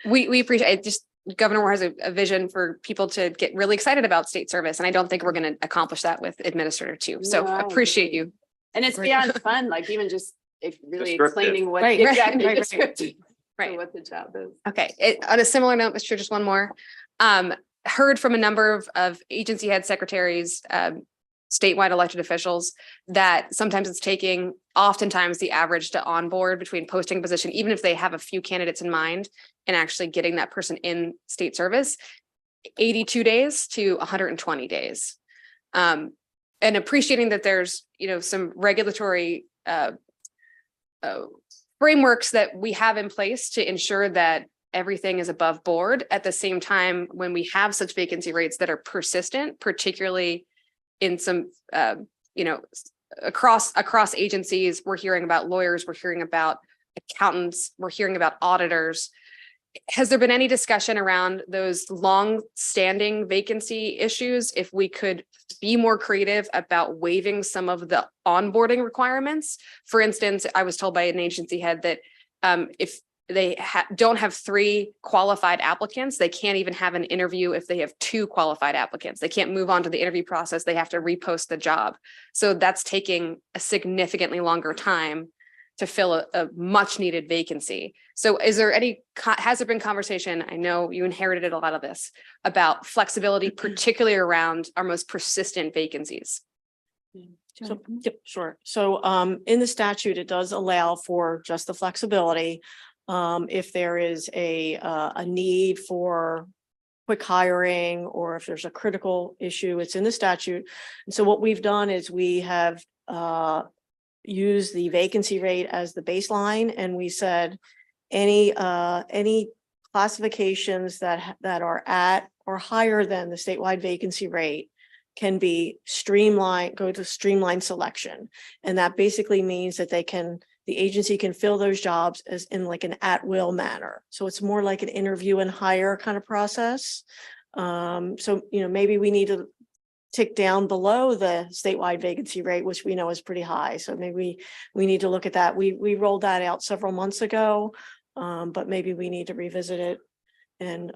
we appreciate it. Just Governor Moore has a vision for people to get really excited about state service, and I don't think we're going to accomplish that with administrator 2. So No, appreciate you. And it's beyond fun, like even just really Descriptive. explaining what Right, exactly right, descriptive right. for what the job is. Okay. On a similar note, Mr. Chair, just one more. Heard from a number of agency head secretaries, statewide elected officials, that sometimes it's taking oftentimes the average to onboard between posting position, even if they have a few candidates in mind, and actually getting that person in state service, 82 days to 120 days. And appreciating that there's, some regulatory frameworks that we have in place to ensure that everything is above board. At the same time, when we have such vacancy rates that are persistent, particularly in some, across agencies, we're hearing about lawyers, we're hearing about accountants, we're hearing about auditors. Has there been any discussion around those long-standing vacancy issues? If we could be more creative about waiving some of the onboarding requirements? For instance, I was told by an agency head that if they don't have 3 qualified applicants, they can't even have an interview if they have 2 qualified applicants. They can't move on to the interview process. They have to repost the job. So that's taking a significantly longer time to fill a much needed vacancy. So has there been conversation, I know you inherited a lot of this, about flexibility, particularly around our most persistent vacancies? So, yep, sure. So in the statute, it does allow for just the flexibility. If there is a need for quick hiring, or if there's a critical issue, it's in the statute. And so what we've done is we have use the vacancy rate as the baseline, and we said any classifications that are at or higher than the statewide vacancy rate can be streamlined, go to streamlined selection. And that basically means that the agency can fill those jobs as in like an at-will manner. So it's more like an interview and hire kind of process. So, maybe we need to tick down below the statewide vacancy rate, which we know is pretty high. So maybe we need to look at that. We rolled that out several months ago, but maybe we need to revisit it and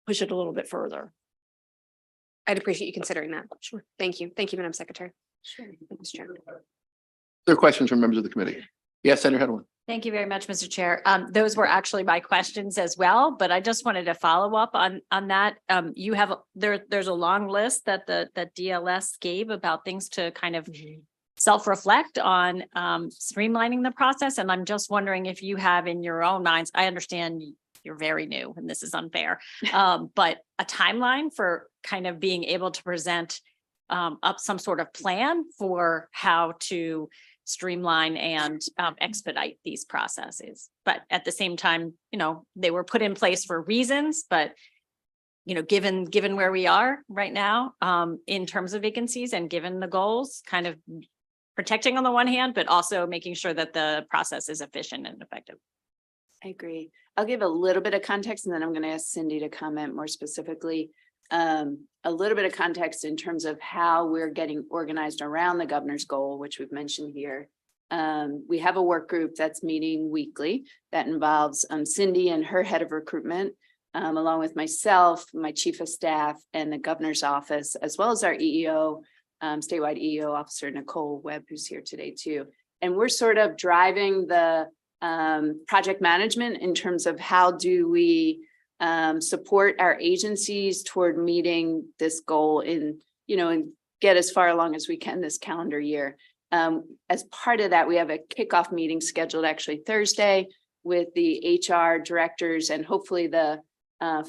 push it a little bit further. I'd appreciate you considering that. Sure. Thank you. Thank you, Madam Secretary. Sure. Mr. Chairman. Other questions from members of the committee? Yes, Senator Hedlund. Thank you very much, Mr. Chair. Those were actually my questions as well, but I just wanted to follow up on that. You have, there's a long list that that DLS gave about things to kind of self-reflect on streamlining the process. And I'm just wondering if you have in your own minds, I understand you're very new and this is unfair, but a timeline for kind of being able to present up some sort of plan for how to streamline and expedite these processes. But at the same time, they were put in place for reasons, but given where we are right now in terms of vacancies and given the goals, kind of protecting on the one hand, but also making sure that the process is efficient and effective. I agree. I'll give a little bit of context and then I'm going to ask Cindy to comment more specifically. A little bit of context in terms of how we're getting organized around the governor's goal, which we've mentioned here. We have a work group that's meeting weekly that involves Cindy and her head of recruitment, along with myself, my chief of staff, and the governor's office, as well as our EEO, statewide EEO officer, Nicole Webb, who's here today too. And we're sort of driving the project management in terms of how do we support our agencies toward meeting this goal and get as far along as we can this calendar year. As part of that, we have a kickoff meeting scheduled actually Thursday with the HR directors and hopefully the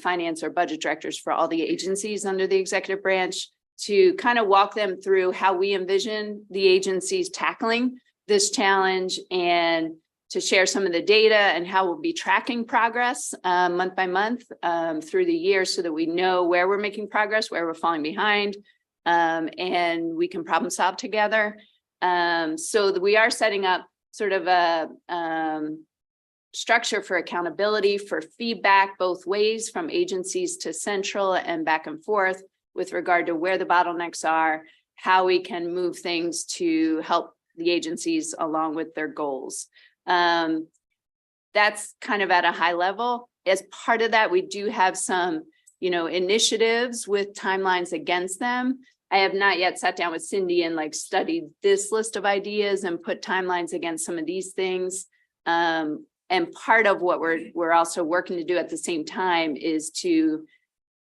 finance or budget directors for all the agencies under the executive branch to kind of walk them through how we envision the agencies tackling this challenge and to share some of the data and how we'll be tracking progress month by month through the year so that we know where we're making progress, where we're falling behind, and we can problem solve together. So that we are setting up sort of a structure for accountability, for feedback both ways from agencies to central and back and forth with regard to where the bottlenecks are, how we can move things to help the agencies along with their goals. That's kind of at a high level. As part of that, we do have some, initiatives with timelines against them. I have not yet sat down with Cindy and studied this list of ideas and put timelines against some of these things. And part of what we're also working to do at the same time is to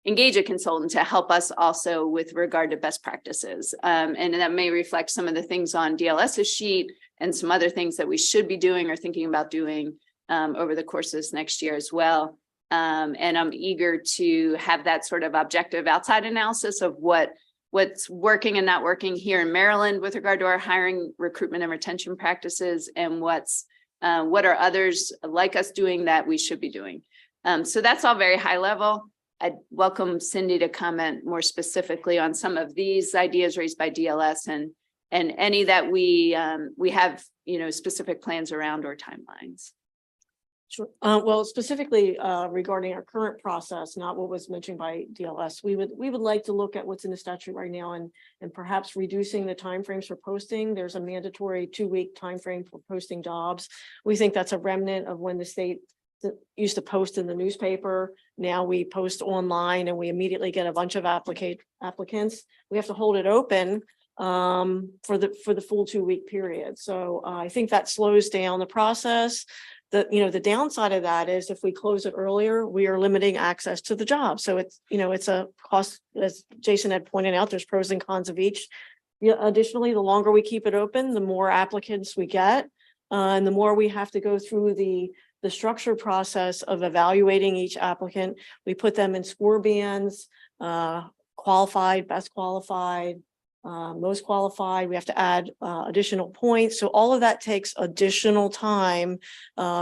engage a consultant to help us also with regard to best practices. And that may reflect some of the things on DLS's sheet and some other things that we should be doing or thinking about doing over the course of this next year as well. And I'm eager to have that sort of objective outside analysis of what's working and not working here in Maryland with regard to our hiring, recruitment, and retention practices, and what are others like us doing that we should be doing. So that's all very high level. I'd welcome Cindy to comment more specifically on some of these ideas raised by DLS and any that we have, specific plans around or timelines. Sure. Well, specifically regarding our current process, not what was mentioned by DLS, we would like to look at what's in the statute right now and perhaps reducing the timeframes for posting. There's a mandatory 2-week timeframe for posting jobs. We think that's a remnant of when the state used to post in the newspaper. Now we post online and we immediately get a bunch of applicants. We have to hold it open for the full 2-week period. So I think that slows down the process. The downside of that is if we close it earlier, we are limiting access to the job. So it's a cost, as Jason had pointed out, there's pros and cons of each. Additionally, the longer we keep it open, the more applicants we get, and the more we have to go through the structure process of evaluating each applicant. We put them in score bands, qualified, best qualified, most qualified. We have to add additional points. So all of that takes additional time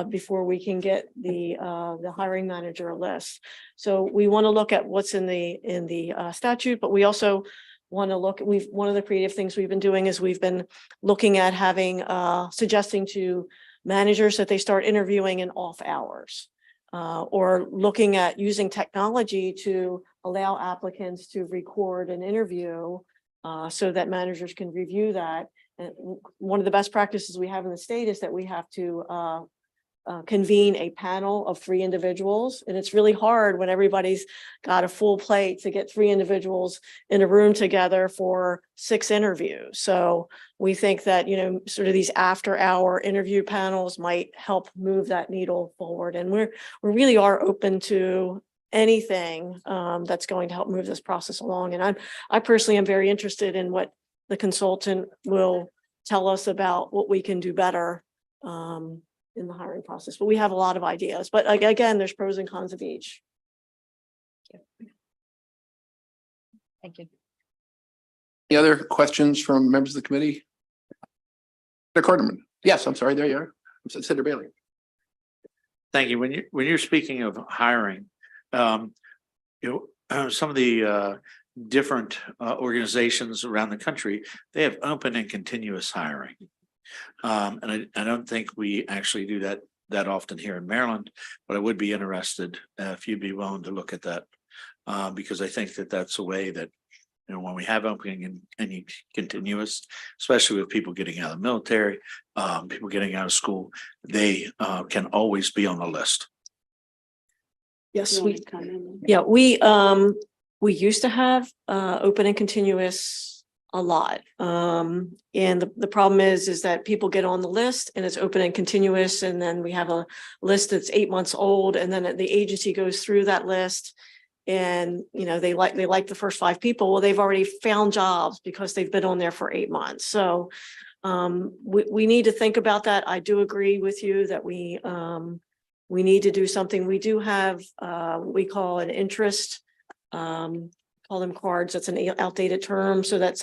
before we can get the hiring manager list. So we want to look at what's in the statute, but we also want to look, one of the creative things we've been doing is we've been looking at having, suggesting to managers that they start interviewing in off hours, or looking at using technology to allow applicants to record an interview, so that managers can review that. And one of the best practices we have in the state is that we have to convene a panel of 3 individuals. And it's really hard when everybody's got a full plate to get 3 individuals in a room together for 6 interviews. So we think that, sort of these after hour interview panels might help move that needle forward. And we really are open to anything that's going to help move this process along. And I personally am very interested in what the consultant will tell us about what we can do better in the hiring process. But we have a lot of ideas. But again, there's pros and cons of each. Thank you. Any other questions from members of the committee? Senator Corderman. Yes, I'm sorry. There you are. Senator Bailey. Thank you. When you're speaking of hiring, some of the different organizations around the country, they have open and continuous hiring. And I don't think we actually do that often here in Maryland, but I would be interested if you'd be willing to look at that, because I think that that's a way that, when we have opening and continuous, especially with people getting out of the military, people getting out of school, they can always be on the list. Yes, You we, wanna comment? yeah, we used to have open and continuous a lot. And the problem is that people get on the list and it's open and continuous. And then we have a list that's 8 months old. And then the agency goes through that list and, they like the first 5 people. Well, they've already found jobs because they've been on there for 8 months. So we need to think about that. I do agree with you that we need to do something. We do have, we call an interest, call them cards. That's an outdated term, so that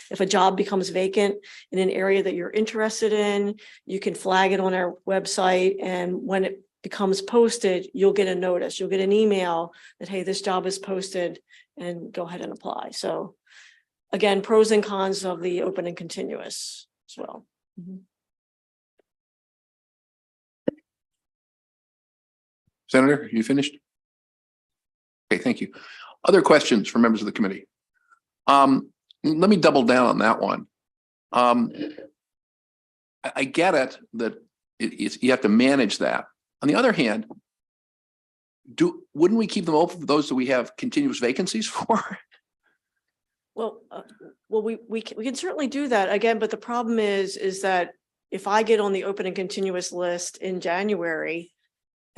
if a job becomes vacant in an area that you're interested in, you can flag it on our website. And when it becomes posted, you'll get a notice, you'll get an email that, hey, this job is posted, and go ahead and apply. So again, pros and cons of the open and continuous as well. Senator, you finished? Okay, thank you. Other questions from members of the committee? Let me double down on that one. I get it that you have to manage that. On the other hand, wouldn't we keep them open for those that we have continuous vacancies for? Well, we can certainly do that again, but the problem is that if I get on the open and continuous list in January,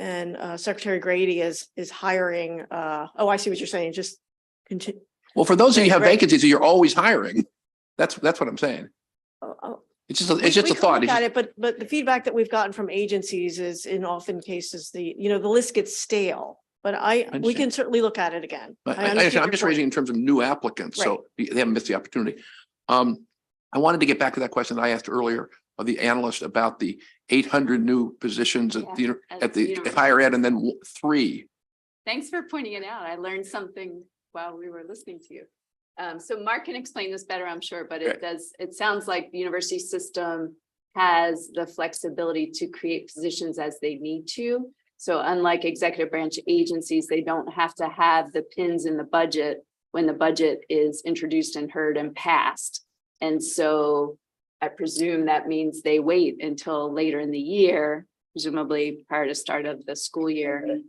and Secretary Grady is hiring, I see what you're saying, just continue. Well, for those of you who have Right. vacancies, you're always hiring. That's what I'm saying. It's just We a thought. look at it, but the feedback that we've gotten from agencies is in often cases, the list gets stale, but we understand. can certainly look at it again. But I understand I'm your just point. raising in terms of new applicants, so they haven't missed the opportunity. I wanted to get back to that question I asked earlier of the analyst about the 800 new positions at the higher ed, and then 3. Thanks for pointing it out. I learned something while we were listening to you. So Mark can explain this better, I'm sure, but it sounds like the university system has the flexibility to create positions as they need to. So unlike executive branch agencies, they don't have to have the pins in the budget when the budget is introduced and heard and passed. And so I presume that means they wait until later in the year, presumably prior to start of the school year,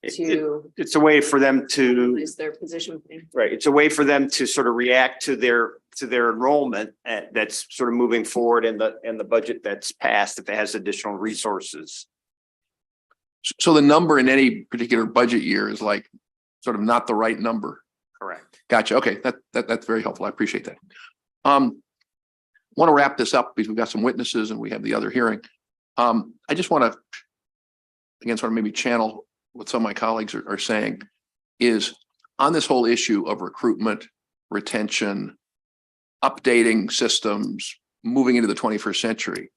It's a way for them to, release their position. right, it's a way for them to sort of react to their enrollment that's sort of moving forward in the budget that's passed if it has additional resources. So the number in any particular budget year is like sort of not the right number. Correct. Gotcha. Okay, that's very helpful. I appreciate that. Want to wrap this up because we've got some witnesses and we have the other hearing. I just want to again sort of maybe channel what some of my colleagues are saying is on this whole issue of recruitment, retention, updating systems, moving into the 21st century,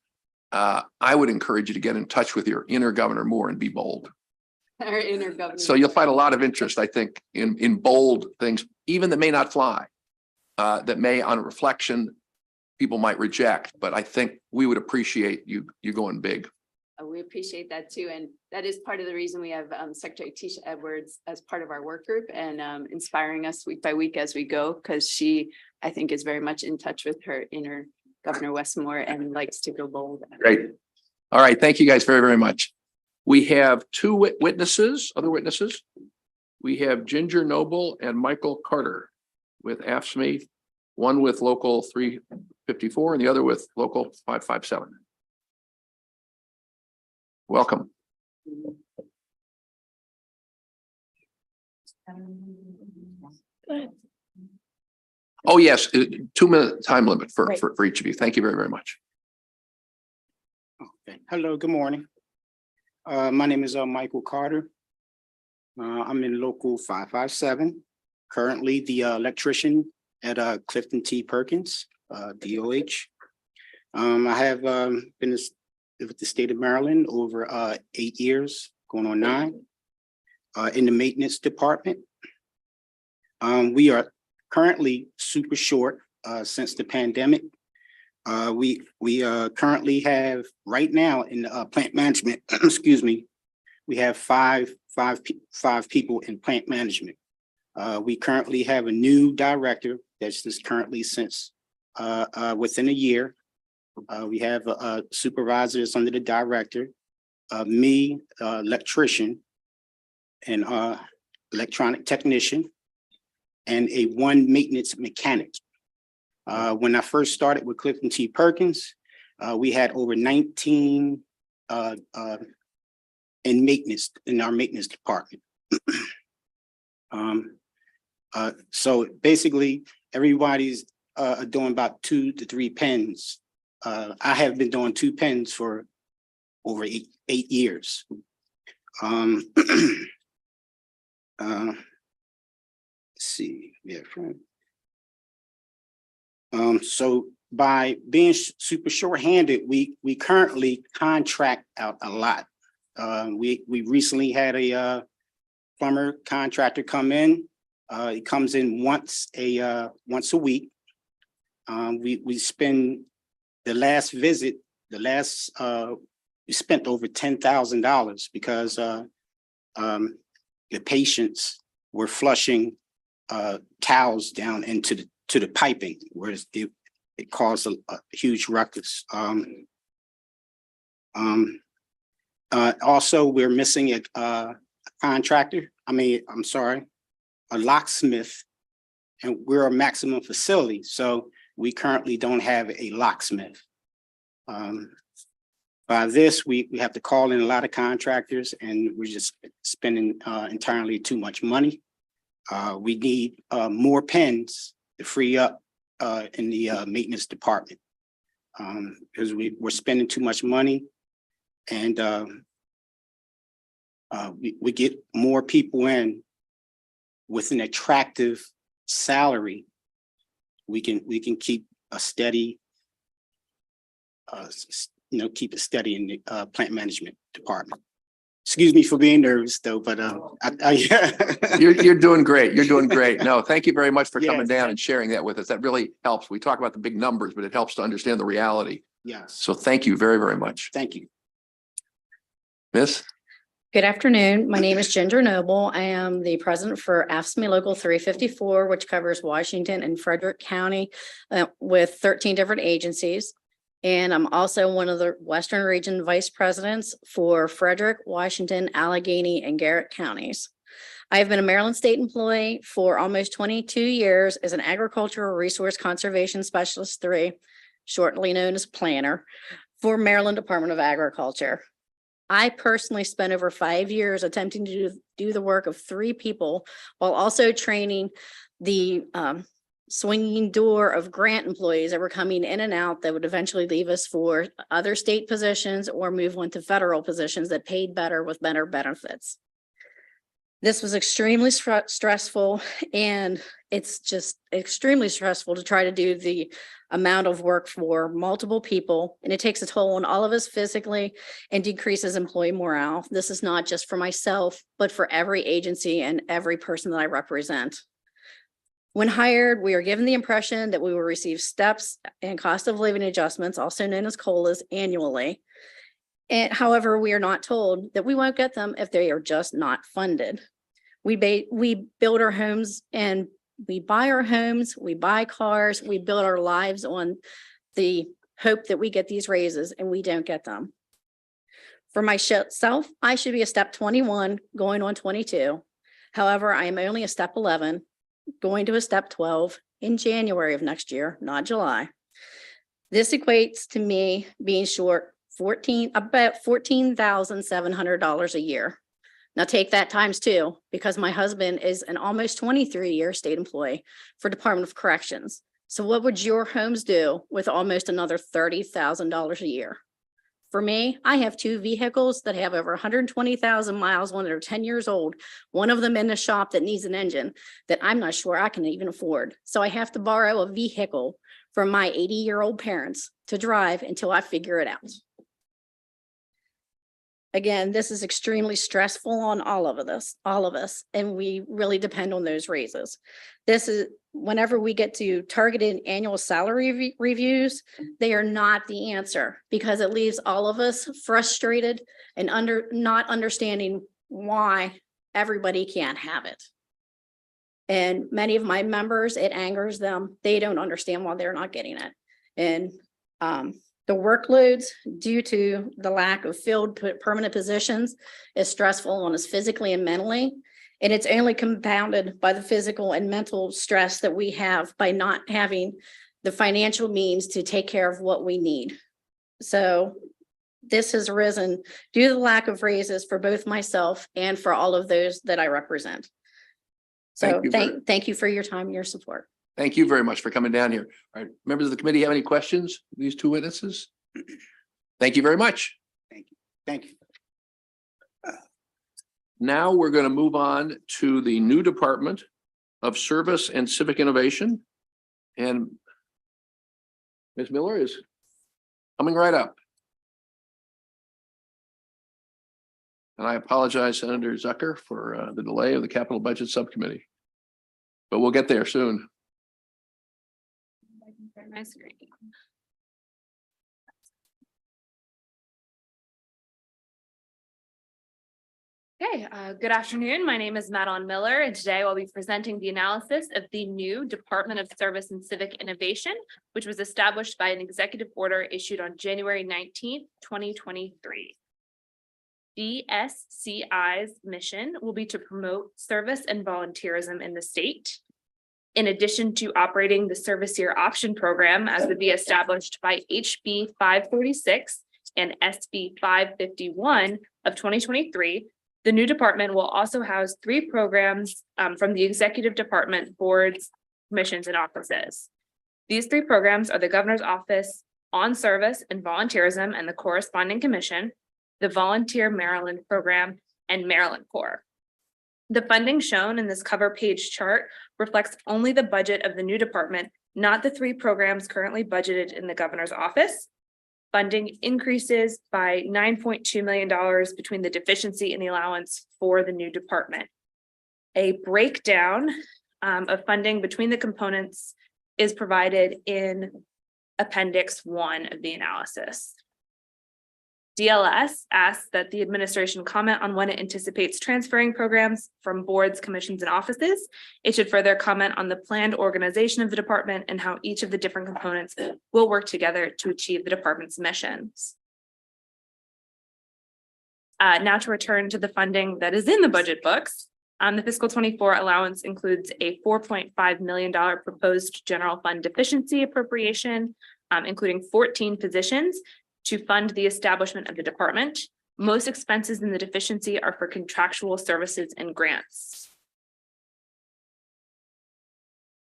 I would encourage you to get in touch with your inner Governor Moore and be bold. Our intergovernmental. So you'll find a lot of interest, I think, in bold things, even that may not fly, that may on reflection, people might reject, but I think we would appreciate you going big. We appreciate that too. And that is part of the reason we have Secretary Tisha Edwards as part of our work group and inspiring us week by week as we go, because she, I think, is very much in touch with her inner Governor Westmore and likes to go bold. Great. All right. Thank you guys very, very much. We have two witnesses, other witnesses. We have Ginger Noble and Michael Carter with AFSCME, one with local 354 and the other with local 557. Welcome. Oh, yes, 2-minute time limit for each of you. Thank you very, very much. Okay. Hello, good morning. My name is Michael Carter. I'm in local 557, currently the electrician at Clifton T. Perkins, DOH. I have been with the state of Maryland over 8 years, going on 9, in the maintenance department. We are currently super short since the pandemic. We currently have right now in plant management, excuse me, we have five people in plant management. We currently have a new director that's just currently since within a year. We have supervisors under the director, me, electrician, and electronic technician, and one maintenance mechanic. When I first started with Clifton T. Perkins, we had over 19 in maintenance in our maintenance department. So basically, everybody's doing about 2 to 3 pens. I have been doing 2 pens for over 8 years. Let's see, yeah. So by being super short-handed, we currently contract out a lot. We recently had a plumber contractor come in. He comes in once a week. We spend the last visit, we spent over $10,000 because the patients were flushing towels down into the piping, where it caused a huge ruckus. Also, we're missing a contractor. I'm sorry, a locksmith, and we're a maximum facility, so we currently don't have a locksmith. By this, we have to call in a lot of contractors, and we're just spending entirely too much money. We need more pens to free up in the maintenance department, because we're spending too much money, and we get more people in with an attractive salary. We can keep a steady, keep it steady in the plant management department. Excuse me for being nervous though, but You're doing great. You're doing great. No, thank you very much for coming Yes. down and sharing that with us. That really helps. We talk about the big numbers, but it helps to understand the reality. yes, So thank you very, very much. thank you. Miss? Good afternoon. My name is Ginger Noble. I am the president for AFSCME Local 354, which covers Washington and Frederick County with 13 different agencies. And I'm also one of the Western Region Vice Presidents for Frederick, Washington, Allegheny, and Garrett counties. I have been a Maryland State employee for almost 22 years as an Agricultural Resource Conservation Specialist 3, shortly known as planner, for Maryland Department of Agriculture. I personally spent over 5 years attempting to do the work of 3 people while also training the swinging door of grant employees that were coming in and out that would eventually leave us for other state positions or move on to federal positions that paid better with better benefits. This was extremely stressful, and it's just extremely stressful to try to do the amount of work for multiple people, and it takes a toll on all of us physically and decreases employee morale. This is not just for myself, but for every agency and every person that I represent. When hired, we are given the impression that we will receive steps and cost of living adjustments, also known as COLAs, annually. And however, we are not told that we won't get them if they are just not funded. We build our homes and we buy our homes, we buy cars, we build our lives on the hope that we get these raises, and we don't get them. For myself, I should be a step 21 going on 22. However, I am only a step 11 going to a step 12 in January of next year, not July. This equates to me being short about $14,700 a year. Now take that times 2, because my husband is an almost 23-year state employee for Department of Corrections. So what would your homes do with almost another $30,000 a year? For me, I have 2 vehicles that have over 120,000 miles when they're 10 years old. One of them in the shop that needs an engine that I'm not sure I can even afford. So I have to borrow a vehicle from my 80-year-old parents to drive until I figure it out. Again, this is extremely stressful on all of us, and we really depend on those raises. This is whenever we get to targeted annual salary reviews, they are not the answer, because it leaves all of us frustrated and not understanding why everybody can't have it. And many of my members, it angers them. They don't understand why they're not getting it. And the workloads due to the lack of filled permanent positions is stressful on us physically and mentally. And it's only compounded by the physical and mental stress that we have by not having the financial means to take care of what we need. So this has arisen due to the lack of raises for both myself and for all of those that I represent. So thank you for your time and your support. Thank you very much for coming down here. All right, members of the committee have any questions? These 2 witnesses? Thank you very much. Thank you. Now we're going to move on to the new Department of Service and Civic Innovation. And Ms. Miller is coming right up. And I apologize, Senator Zucker, for the delay of the Capital Budget Subcommittee. But we'll get there soon. My screen. Okay, good afternoon. My name is Madeline Miller, and today I'll be presenting the analysis of the new Department of Service and Civic Innovation, which was established by an executive order issued on January 19th, 2023. DSCI's mission will be to promote service and volunteerism in the state. In addition to operating the service year option program as would be established by HB 546 and SB 551 of 2023, the new department will also house 3 programs from the executive department, boards, commissions, and offices. These 3 programs are the Governor's Office on Service and Volunteerism and the corresponding commission, the Volunteer Maryland Program, and Maryland Corps. The funding shown in this cover page chart reflects only the budget of the new department, not the 3 programs currently budgeted in the governor's office. Funding increases by $9.2 million between the deficiency and the allowance for the new department. A breakdown of funding between the components is provided in Appendix 1 of the analysis. DLS asks that the administration comment on when it anticipates transferring programs from boards, commissions, and offices. It should further comment on the planned organization of the department and how each of the different components will work together to achieve the department's missions. Now to return to the funding that is in the budget books. The fiscal 24 allowance includes a $4.5 million proposed general fund deficiency appropriation, including 14 positions to fund the establishment of the department. Most expenses in the deficiency are for contractual services and grants.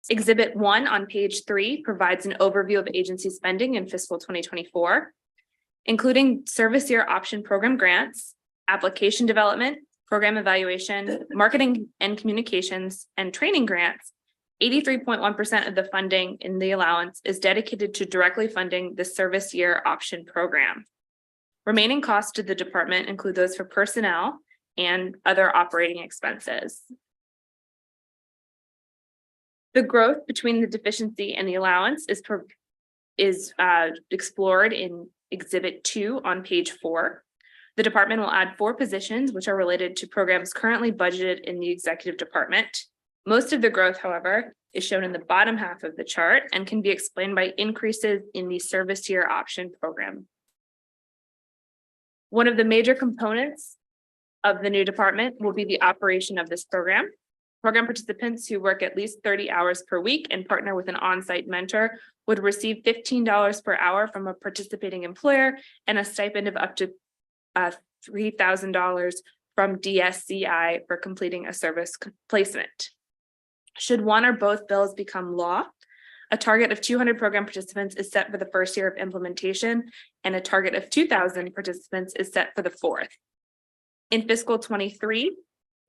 Exhibit 1 on page 3 provides an overview of agency spending in fiscal 2024, including service year option program grants, application development, program evaluation, marketing and communications, and training grants, 83.1% of the funding in the allowance is dedicated to directly funding the service year option program. Remaining costs to the department include those for personnel and other operating expenses. The growth between the deficiency and the allowance is explored in Exhibit 2 on page 4. The department will add 4 positions which are related to programs currently budgeted in the executive department. Most of the growth, however, is shown in the bottom half of the chart and can be explained by increases in the service year option program. One of the major components of the new department will be the operation of this program. Program participants who work at least 30 hours per week and partner with an on-site mentor would receive $15 per hour from a participating employer and a stipend of up to $3,000 from DSCI for completing a service placement. Should one or both bills become law, a target of 200 program participants is set for the first year of implementation, and a target of 2,000 participants is set for the 4th. In fiscal 23,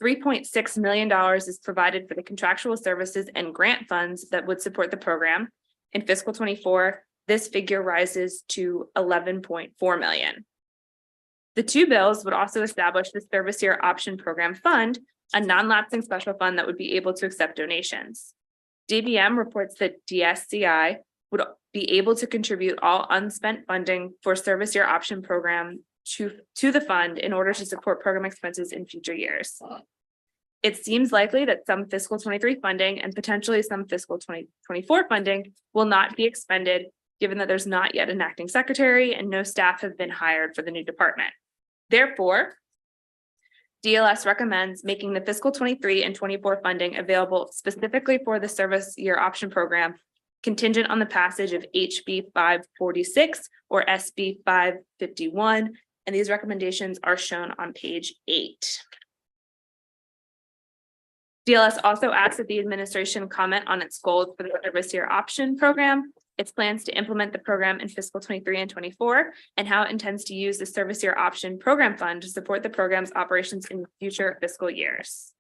$3.6 million is provided for the contractual services and grant funds that would support the program. In fiscal 24, this figure rises to $11.4 million. The 2 bills would also establish the Service Year Option Program Fund, a non-lapsing special fund that would be able to accept donations. DBM reports that DSCI would be able to contribute all unspent funding for Service Year Option Program to the fund in order to support program expenses in future years. It seems likely that some fiscal 23 funding and potentially some fiscal 2024 funding will not be expended, given that there's not yet an acting secretary and no staff have been hired for the new department. Therefore, DLS recommends making the fiscal 23 and 24 funding available specifically for the Service Year Option Program, contingent on the passage of HB 546 or SB 551, and these recommendations are shown on page 8. DLS also asks that the administration comment on its goals for the Service Year Option Program, its plans to implement the program in fiscal 23 and 24, and how it intends to use the Service Year Option Program Fund to support the program's operations in future fiscal years.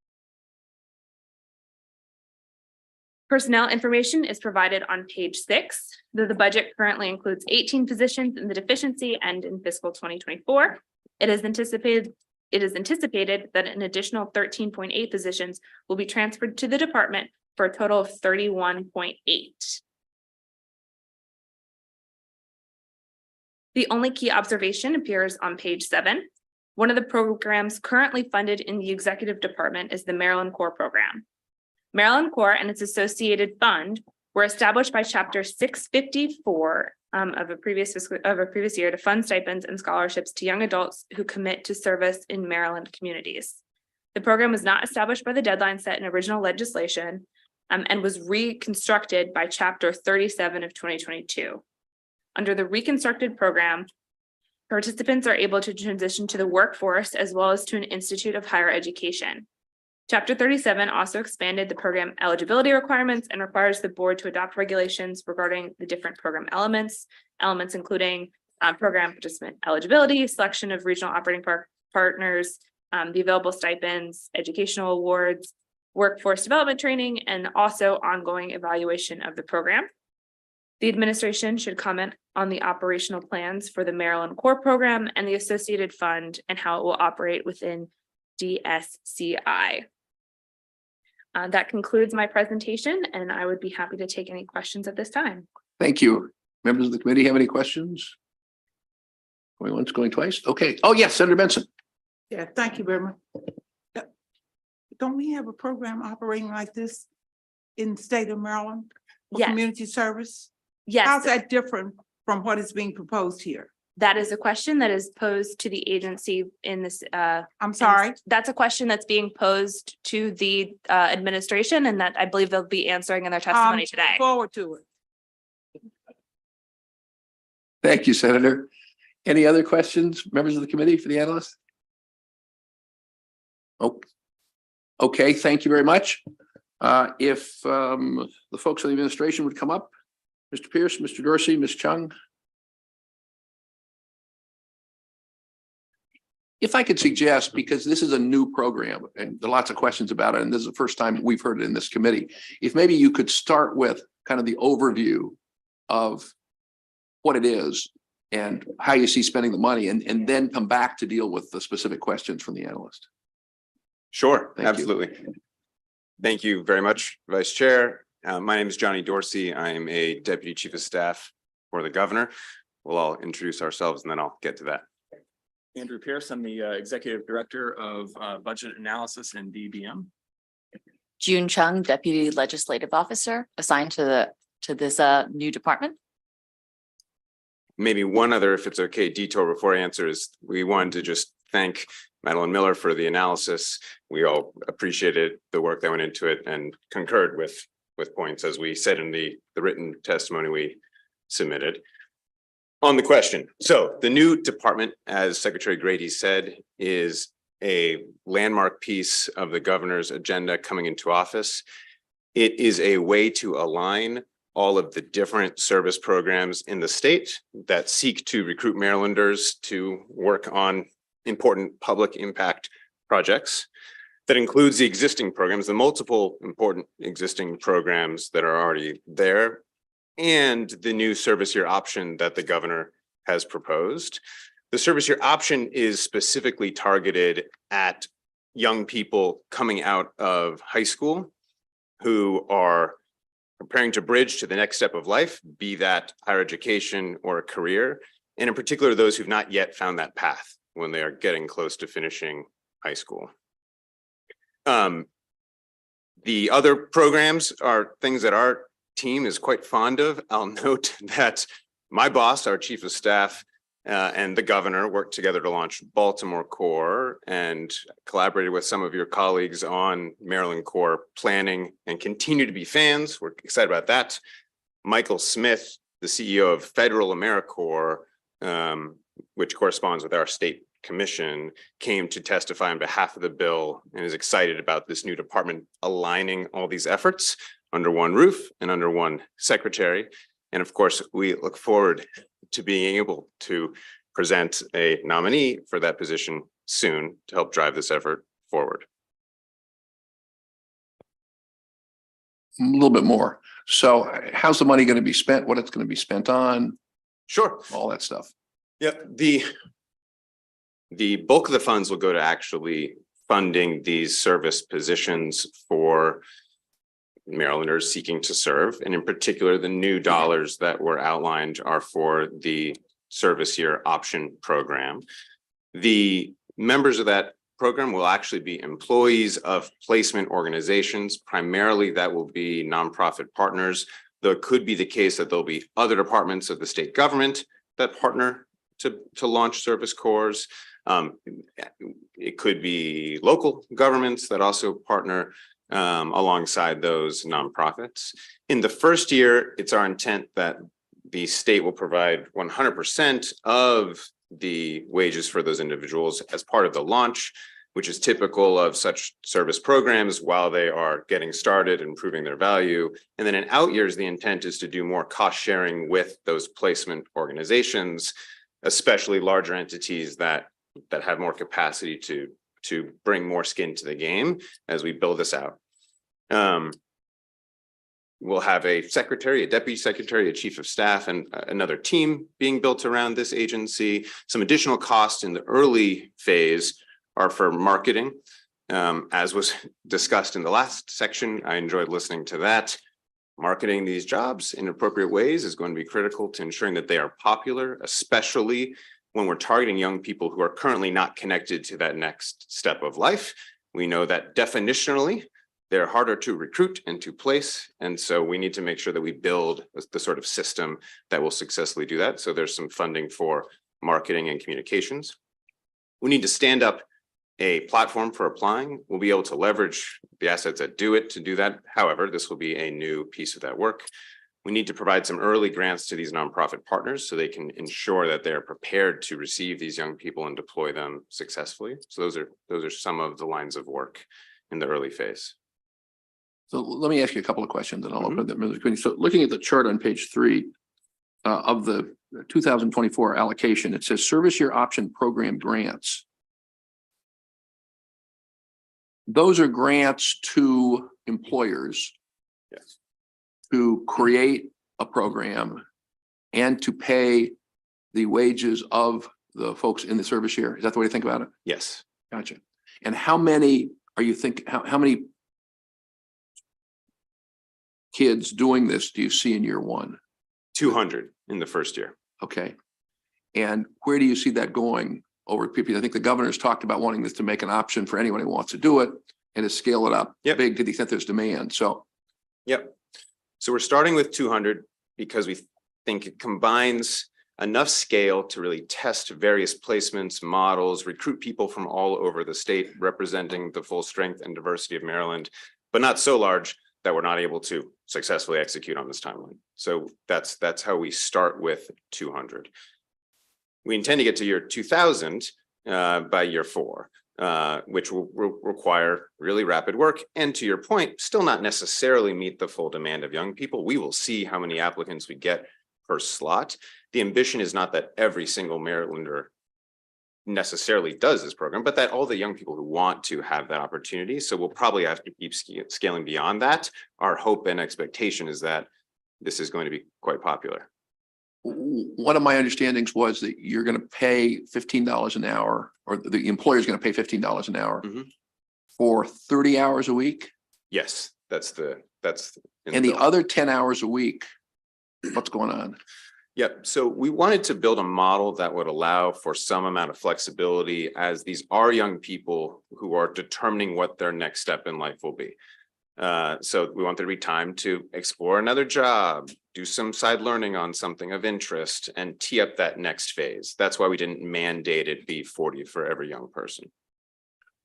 Personnel information is provided on page 6, though the budget currently includes 18 positions in the deficiency and in fiscal 2024. It is anticipated that an additional 13.8 positions will be transferred to the department for a total of 31.8. The only key observation appears on page 7. One of the programs currently funded in the executive department is the Maryland Corps program. Maryland Corps and its associated fund were established by Chapter 654 of a previous year to fund stipends and scholarships to young adults who commit to service in Maryland communities. The program was not established by the deadline set in original legislation and was reconstructed by Chapter 37 of 2022. Under the reconstructed program, participants are able to transition to the workforce as well as to an institute of higher education. Chapter 37 also expanded the program eligibility requirements and requires the board to adopt regulations regarding the different program elements including program participant eligibility, selection of regional operating partners, the available stipends, educational awards, workforce development training, and also ongoing evaluation of the program. The administration should comment on the operational plans for the Maryland Corps program and the associated fund and how it will operate within DSCI. That concludes my presentation, and I would be happy to take any questions at this time. Thank you. Members of the committee have any questions? Going once, going twice? Okay. Oh, yes, Senator Benson. Yeah, thank you very much. Don't we have a program operating like this in the state of Maryland for Yes. community service? Yes. How's that different from what is being proposed here? That is a question that is posed to the agency in this. I'm sorry. That's a question that's being posed to the administration, and that I believe they'll be answering in their testimony today. Forward to it. Thank you, Senator. Any other questions, members of the committee, for the analyst? Oh, okay, thank you very much. If the folks of the administration would come up, Mr. Pierce, Mr. Dorsey, Ms. Chung. If I could suggest, because this is a new program and there are lots of questions about it, and this is the first time we've heard it in this committee, if maybe you could start with kind of the overview of what it is and how you see spending the money, and then come back to deal with the specific questions from the analyst. Sure, Thank you. absolutely. Thank you very much, Vice Chair. My name is Johnny Dorsey. I am a Deputy Chief of Staff for the Governor. We'll all introduce ourselves and then I'll get to that. Andrew Pierce, I'm the Executive Director of Budget Analysis and DBM. June Chung, Deputy Legislative Officer, assigned to this new department. Maybe one other, if it's okay, detour before I answer is we wanted to just thank Madeline Miller for the analysis. We all appreciated the work that went into it and concurred with points, as we said in the written testimony we submitted. On the question, so the new department, as Secretary Grady said, is a landmark piece of the governor's agenda coming into office. It is a way to align all of the different service programs in the state that seek to recruit Marylanders to work on important public impact projects. That includes the existing programs, the multiple important existing programs that are already there, and the new service year option that the governor has proposed. The service year option is specifically targeted at young people coming out of high school who are preparing to bridge to the next step of life, be that higher education or a career, and in particular, those who've not yet found that path when they are getting close to finishing high school. The other programs are things that our team is quite fond of. I'll note that my boss, our Chief of Staff, and the governor worked together to launch Baltimore Core and collaborated with some of your colleagues on Maryland Core planning and continue to be fans. We're excited about that. Michael Smith, the CEO of Federal AmeriCorps, which corresponds with our state commission, came to testify on behalf of the bill and is excited about this new department aligning all these efforts under one roof and under one secretary. And of course, we look forward to being able to present a nominee for that position soon to help drive this effort forward. A little bit more. So how's the money going to be spent? What it's going to be spent on? Sure. All that stuff. Yep. The bulk of the funds will go to actually funding these service positions for Marylanders seeking to serve. And in particular, the new dollars that were outlined are for the service year option program. The members of that program will actually be employees of placement organizations. Primarily, that will be nonprofit partners, though it could be the case that there'll be other departments of the state government that partner to launch service corps. It could be local governments that also partner alongside those nonprofits. In the first year, it's our intent that the state will provide 100% of the wages for those individuals as part of the launch, which is typical of such service programs while they are getting started and proving their value. And then in out years, the intent is to do more cost sharing with those placement organizations, especially larger entities that have more capacity to bring more skin to the game as we build this out. We'll have a secretary, a deputy secretary, a chief of staff, and another team being built around this agency. Some additional costs in the early phase are for marketing. As was discussed in the last section, I enjoyed listening to that. Marketing these jobs in appropriate ways is going to be critical to ensuring that they are popular, especially when we're targeting young people who are currently not connected to that next step of life. We know that definitionally, they're harder to recruit and to place. And so we need to make sure that we build the sort of system that will successfully do that. So there's some funding for marketing and communications. We need to stand up a platform for applying. We'll be able to leverage the assets that do it to do that. However, this will be a new piece of that work. We need to provide some early grants to these nonprofit partners so they can ensure that they're prepared to receive these young people and deploy them successfully. So those are some of the lines of work in the early phase. So let me ask you a couple of questions and I'll open them. So looking at the chart on page 3 of the 2024 allocation, it says service year option program grants. those are grants to employers Yes. to create a program and to pay the wages of the folks in the service year. Is that the way to think about it? Yes. Gotcha. And how many are you how many kids doing this do you see in year one? 200 in the first year. Okay. And where do you see that going over people? I think the governor's talked about wanting this to make an option for anyone who wants to do it and to scale it up big to the extent there's demand. So. Yep. So we're starting with 200 because we think it combines enough scale to really test various placements, models, recruit people from all over the state representing the full strength and diversity of Maryland, but not so large that we're not able to successfully execute on this timeline. So that's how we start with 200. We intend to get to year 2000 by year 4, which will require really rapid work. And to your point, still not necessarily meet the full demand of young people. We will see how many applicants we get per slot. The ambition is not that every single Marylander necessarily does this program, but that all the young people who want to have that opportunity. So we'll probably have to keep scaling beyond that. Our hope and expectation is that this is going to be quite popular. One of my understandings was that you're going to pay $15 an hour, or the employer is going to pay $15 an hour for 30 hours a week. Yes, that's and the other 10 hours a week. What's going on? Yep. So we wanted to build a model that would allow for some amount of flexibility, as these are young people who are determining what their next step in life will be. So we want there to be time to explore another job, do some side learning on something of interest, and tee up that next phase. That's why we didn't mandate it be 40 for every young person.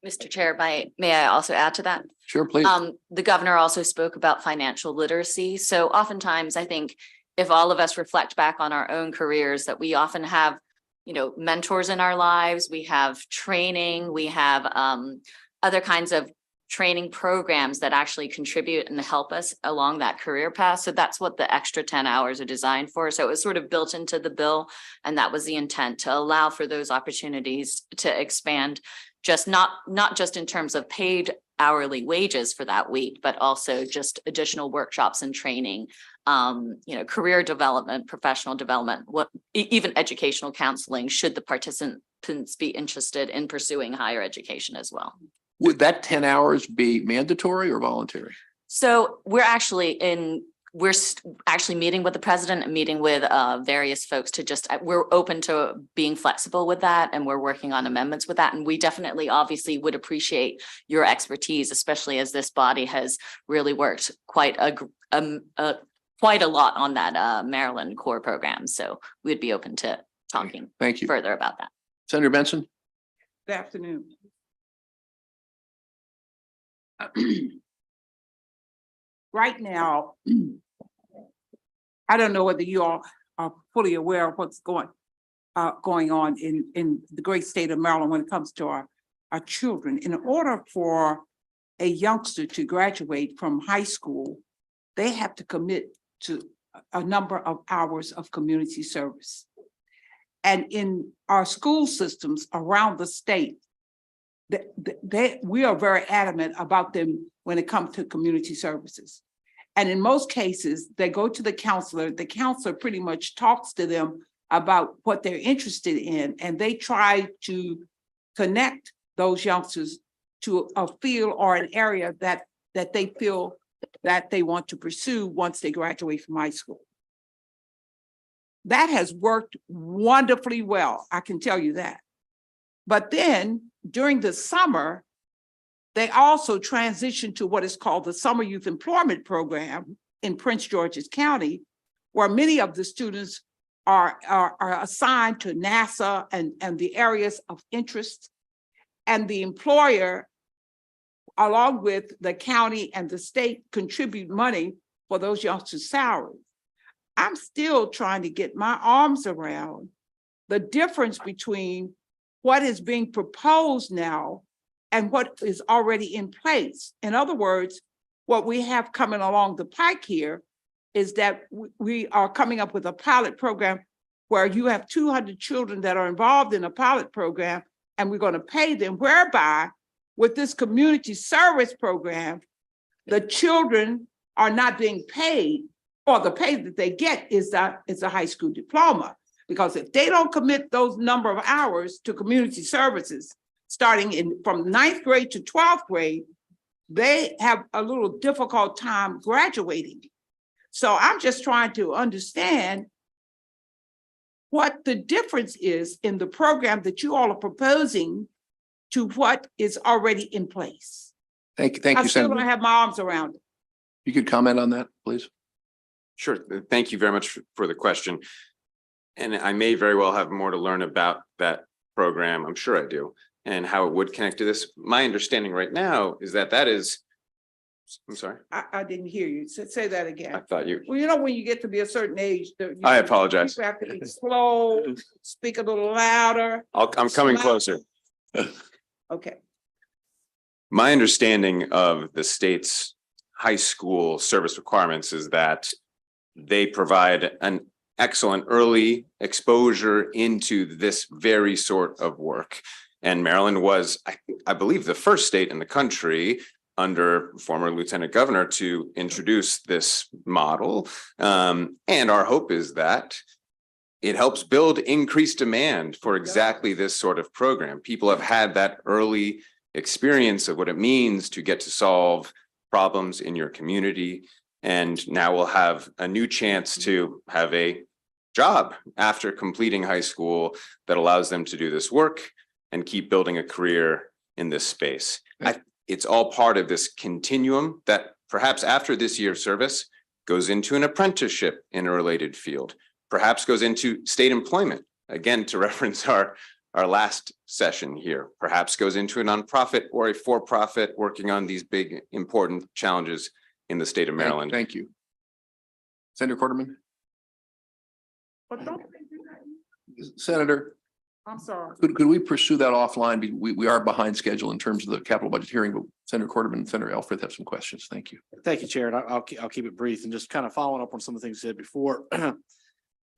Mr. Chair, may I also add to that? Sure, please. The governor also spoke about financial literacy. So oftentimes I think if all of us reflect back on our own careers, that we often have, mentors in our lives, we have training, we have other kinds of training programs that actually contribute and help us along that career path. So that's what the extra 10 hours are designed for. So it was sort of built into the bill, and that was the intent, to allow for those opportunities to expand, just not just in terms of paid hourly wages for that week, but also just additional workshops and training, career development, professional development, even educational counseling, should the participants be interested in pursuing higher education as well. Would that 10 hours be mandatory or voluntary? So we're actually meeting with the president and meeting with various folks to we're open to being flexible with that, and we're working on amendments with that. And we definitely obviously would appreciate your expertise, especially as this body has really worked quite a lot on that Maryland core program. So we'd be open to talking further about that. Senator Benson. Good afternoon. Right now, I don't know whether you all are fully aware of what's going on in the great state of Maryland when it comes to our children. In order for a youngster to graduate from high school, they have to commit to a number of hours of community service. And in our school systems around the state, we are very adamant about them when it comes to community services. And in most cases, they go to the counselor pretty much talks to them about what they're interested in, and they try to connect those youngsters to a field or an area that they feel that they want to pursue once they graduate from high school. That has worked wonderfully well, I can tell you that. But then during the summer, they also transition to what is called the Summer Youth Employment Program in Prince George's County, where many of the students are assigned to NASA and the areas of interest. And the employer, along with the county and the state, contribute money for those youngsters' salaries. I'm still trying to get my arms around the difference between what is being proposed now and what is already in place. In other words, what we have coming along the pike here is that we are coming up with a pilot program where you have 200 children that are involved in a pilot program, and we're going to pay them, whereby with this community service program, the children are not being paid, or the pay that they get is a high school diploma. Because if they don't commit those number of hours to community services, starting from 9th grade to 12th grade, they have a little difficult time graduating. So I'm just trying to understand what the difference is in the program that you all are proposing to what is already in place. Thank you, I still don't Senator. have my arms around it. You could comment on that, please. Sure. Thank you very much for the question. And I may very well have more to learn about that program. I'm sure I do, and how it would connect to this. My understanding right now is that I'm sorry. I didn't hear you. Say that again. I thought you, Well, you know, when you get to be a certain age. I apologize. You have to be slow, speak a little louder. I'm coming closer. Okay. My understanding of the state's high school service requirements is that they provide an excellent early exposure into this very sort of work. And Maryland was, I believe, the first state in the country under former Lieutenant Governor to introduce this model. And our hope is that it helps build increased demand for exactly this sort of program. People have had that early experience of what it means to get to solve problems in your community. And now we'll have a new chance to have a job after completing high school that allows them to do this work and keep building a career in this space. It's all part of this continuum that perhaps after this year of service goes into an apprenticeship in a related field, perhaps goes into state employment, again, to reference our last session here, perhaps goes into a nonprofit or a for-profit working on these big, important challenges in the state of Maryland. Thank you. Senator Quarterman. But don't they do that? Senator, I'm sorry. could we pursue that offline? We are behind schedule in terms of the capital budget hearing, but Senator Quarterman and Senator Elfreth have some questions. Thank you. Thank you, Chair. And I'll keep it brief and just kind of following up on some of the things you said before.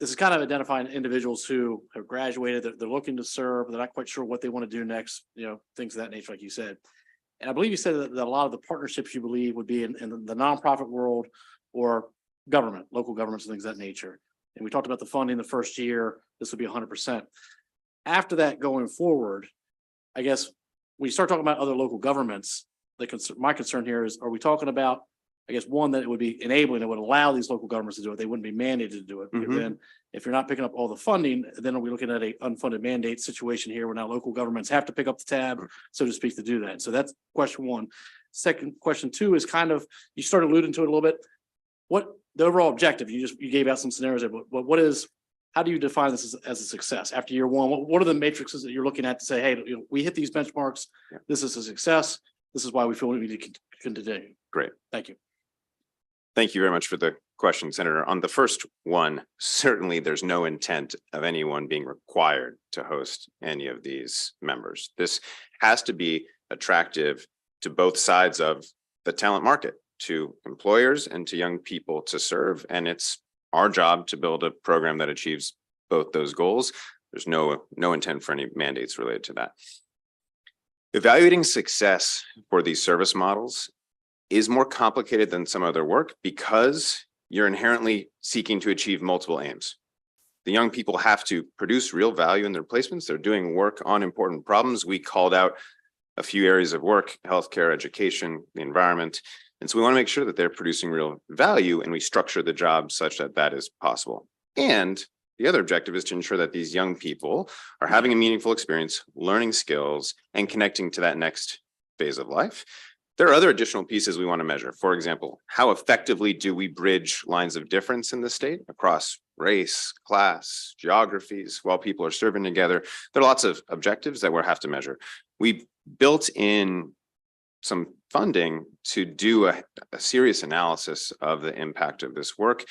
This is kind of identifying individuals who have graduated, they're looking to serve, they're not quite sure what they want to do next, things of that nature, like you said. And I believe you said that a lot of the partnerships you believe would be in the nonprofit world or government, local governments and things of that nature. And we talked about the funding the first year, this would be 100%. After that, going forward, I guess when you start talking about other local governments, my concern here is, are we talking about, I guess, one, that it would be enabling, that would allow these local governments to do it. They wouldn't be mandated to do it. Because then if you're not picking up all the funding, then are we looking at a unfunded mandate situation here where now local governments have to pick up the tab, so to speak, to do that. So that's question one. Second, question two is kind of, you started alluding to it a little bit. What the overall objective, you gave out some scenarios, but what is, how do you define this as a success after year one? What are the matrices that you're looking at to say, hey, we hit these benchmarks, this is a success, this is why we feel we need to continue. Great. Thank you. Thank you very much for the question, Senator. On the first one, certainly there's no intent of anyone being required to host any of these members. This has to be attractive to both sides of the talent market, to employers and to young people to serve. And it's our job to build a program that achieves both those goals. There's no intent for any mandates related to that. Evaluating success for these service models is more complicated than some other work because you're inherently seeking to achieve multiple aims. The young people have to produce real value in their placements. They're doing work on important problems. We called out a few areas of work: healthcare, education, the environment. And so we want to make sure that they're producing real value, and we structure the job such that that is possible. And the other objective is to ensure that these young people are having a meaningful experience, learning skills, and connecting to that next phase of life. There are other additional pieces we want to measure. For example, how effectively do we bridge lines of difference in the state across race, class, geographies while people are serving together? There are lots of objectives that we'll have to measure. We built in some funding to do a serious analysis of the impact of this work.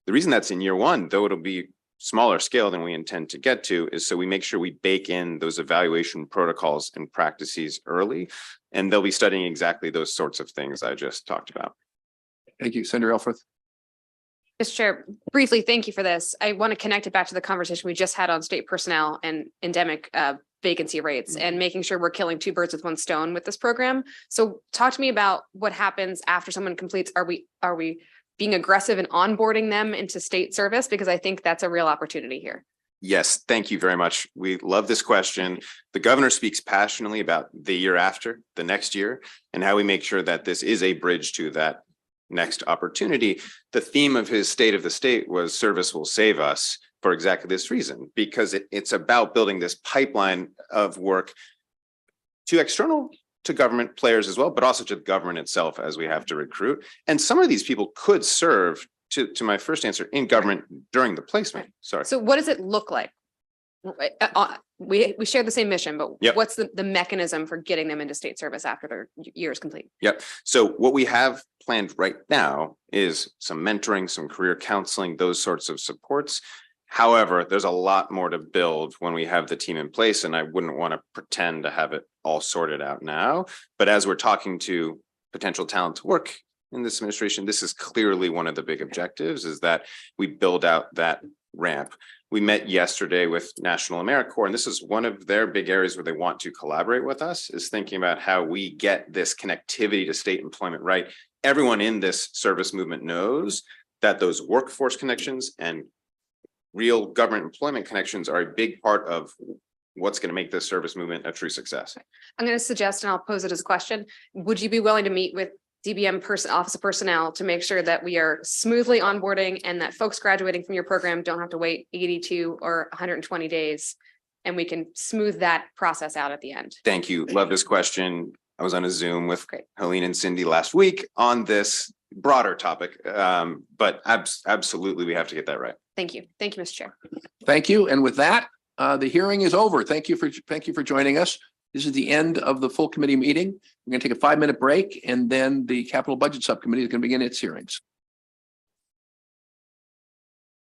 The reason that's in year one, though it'll be smaller scale than we intend to get to, is so we make sure we bake in those evaluation protocols and practices early, and they'll be studying exactly those sorts of things I just talked about. Thank you, Senator Elfreth. Mr. Chair, briefly, thank you for this. I want to connect it back to the conversation we just had on state personnel and endemic vacancy rates and making sure we're killing two birds with one stone with this program. So talk to me about what happens after someone completes. Are we being aggressive in onboarding them into state service? Because I think that's a real opportunity here. Yes, thank you very much. We love this question. The governor speaks passionately about the year after, the next year, and how we make sure that this is a bridge to that next opportunity. The theme of his State of the State was service will save us for exactly this reason, because it's about building this pipeline of work to external to government players as well, but also to the government itself as we have to recruit. And some of these people could serve, to my first answer, in government during the placement. Sorry. So what does it look like? We share the same mission, but Yep. what's the mechanism for getting them into state service after their year is complete? Yep. So what we have planned right now is some mentoring, some career counseling, those sorts of supports. However, there's a lot more to build when we have the team in place, and I wouldn't want to pretend to have it all sorted out now. But as we're talking to potential talent to work in this administration, this is clearly one of the big objectives, is that we build out that ramp. We met yesterday with National AmeriCorps, and this is one of their big areas where they want to collaborate with us, is thinking about how we get this connectivity to state employment right. Everyone in this service movement knows that those workforce connections and real government employment connections are a big part of what's going to make this service movement a true success. I'm going to suggest, and I'll pose it as a question, would you be willing to meet with DBM office of personnel to make sure that we are smoothly onboarding and that folks graduating from your program don't have to wait 82 or 120 days, and we can smooth that process out at the end? Thank you. Love this question. I was on a Zoom with Helene and Cindy last week on this broader topic, but absolutely we have to get that right. Thank you. Thank you, Mr. Chair. Thank you. And with that, the hearing is over. Thank you for joining us. This is the end of the full committee meeting. We're going to take a 5-minute break, and then the capital budget subcommittee is going to begin its hearings.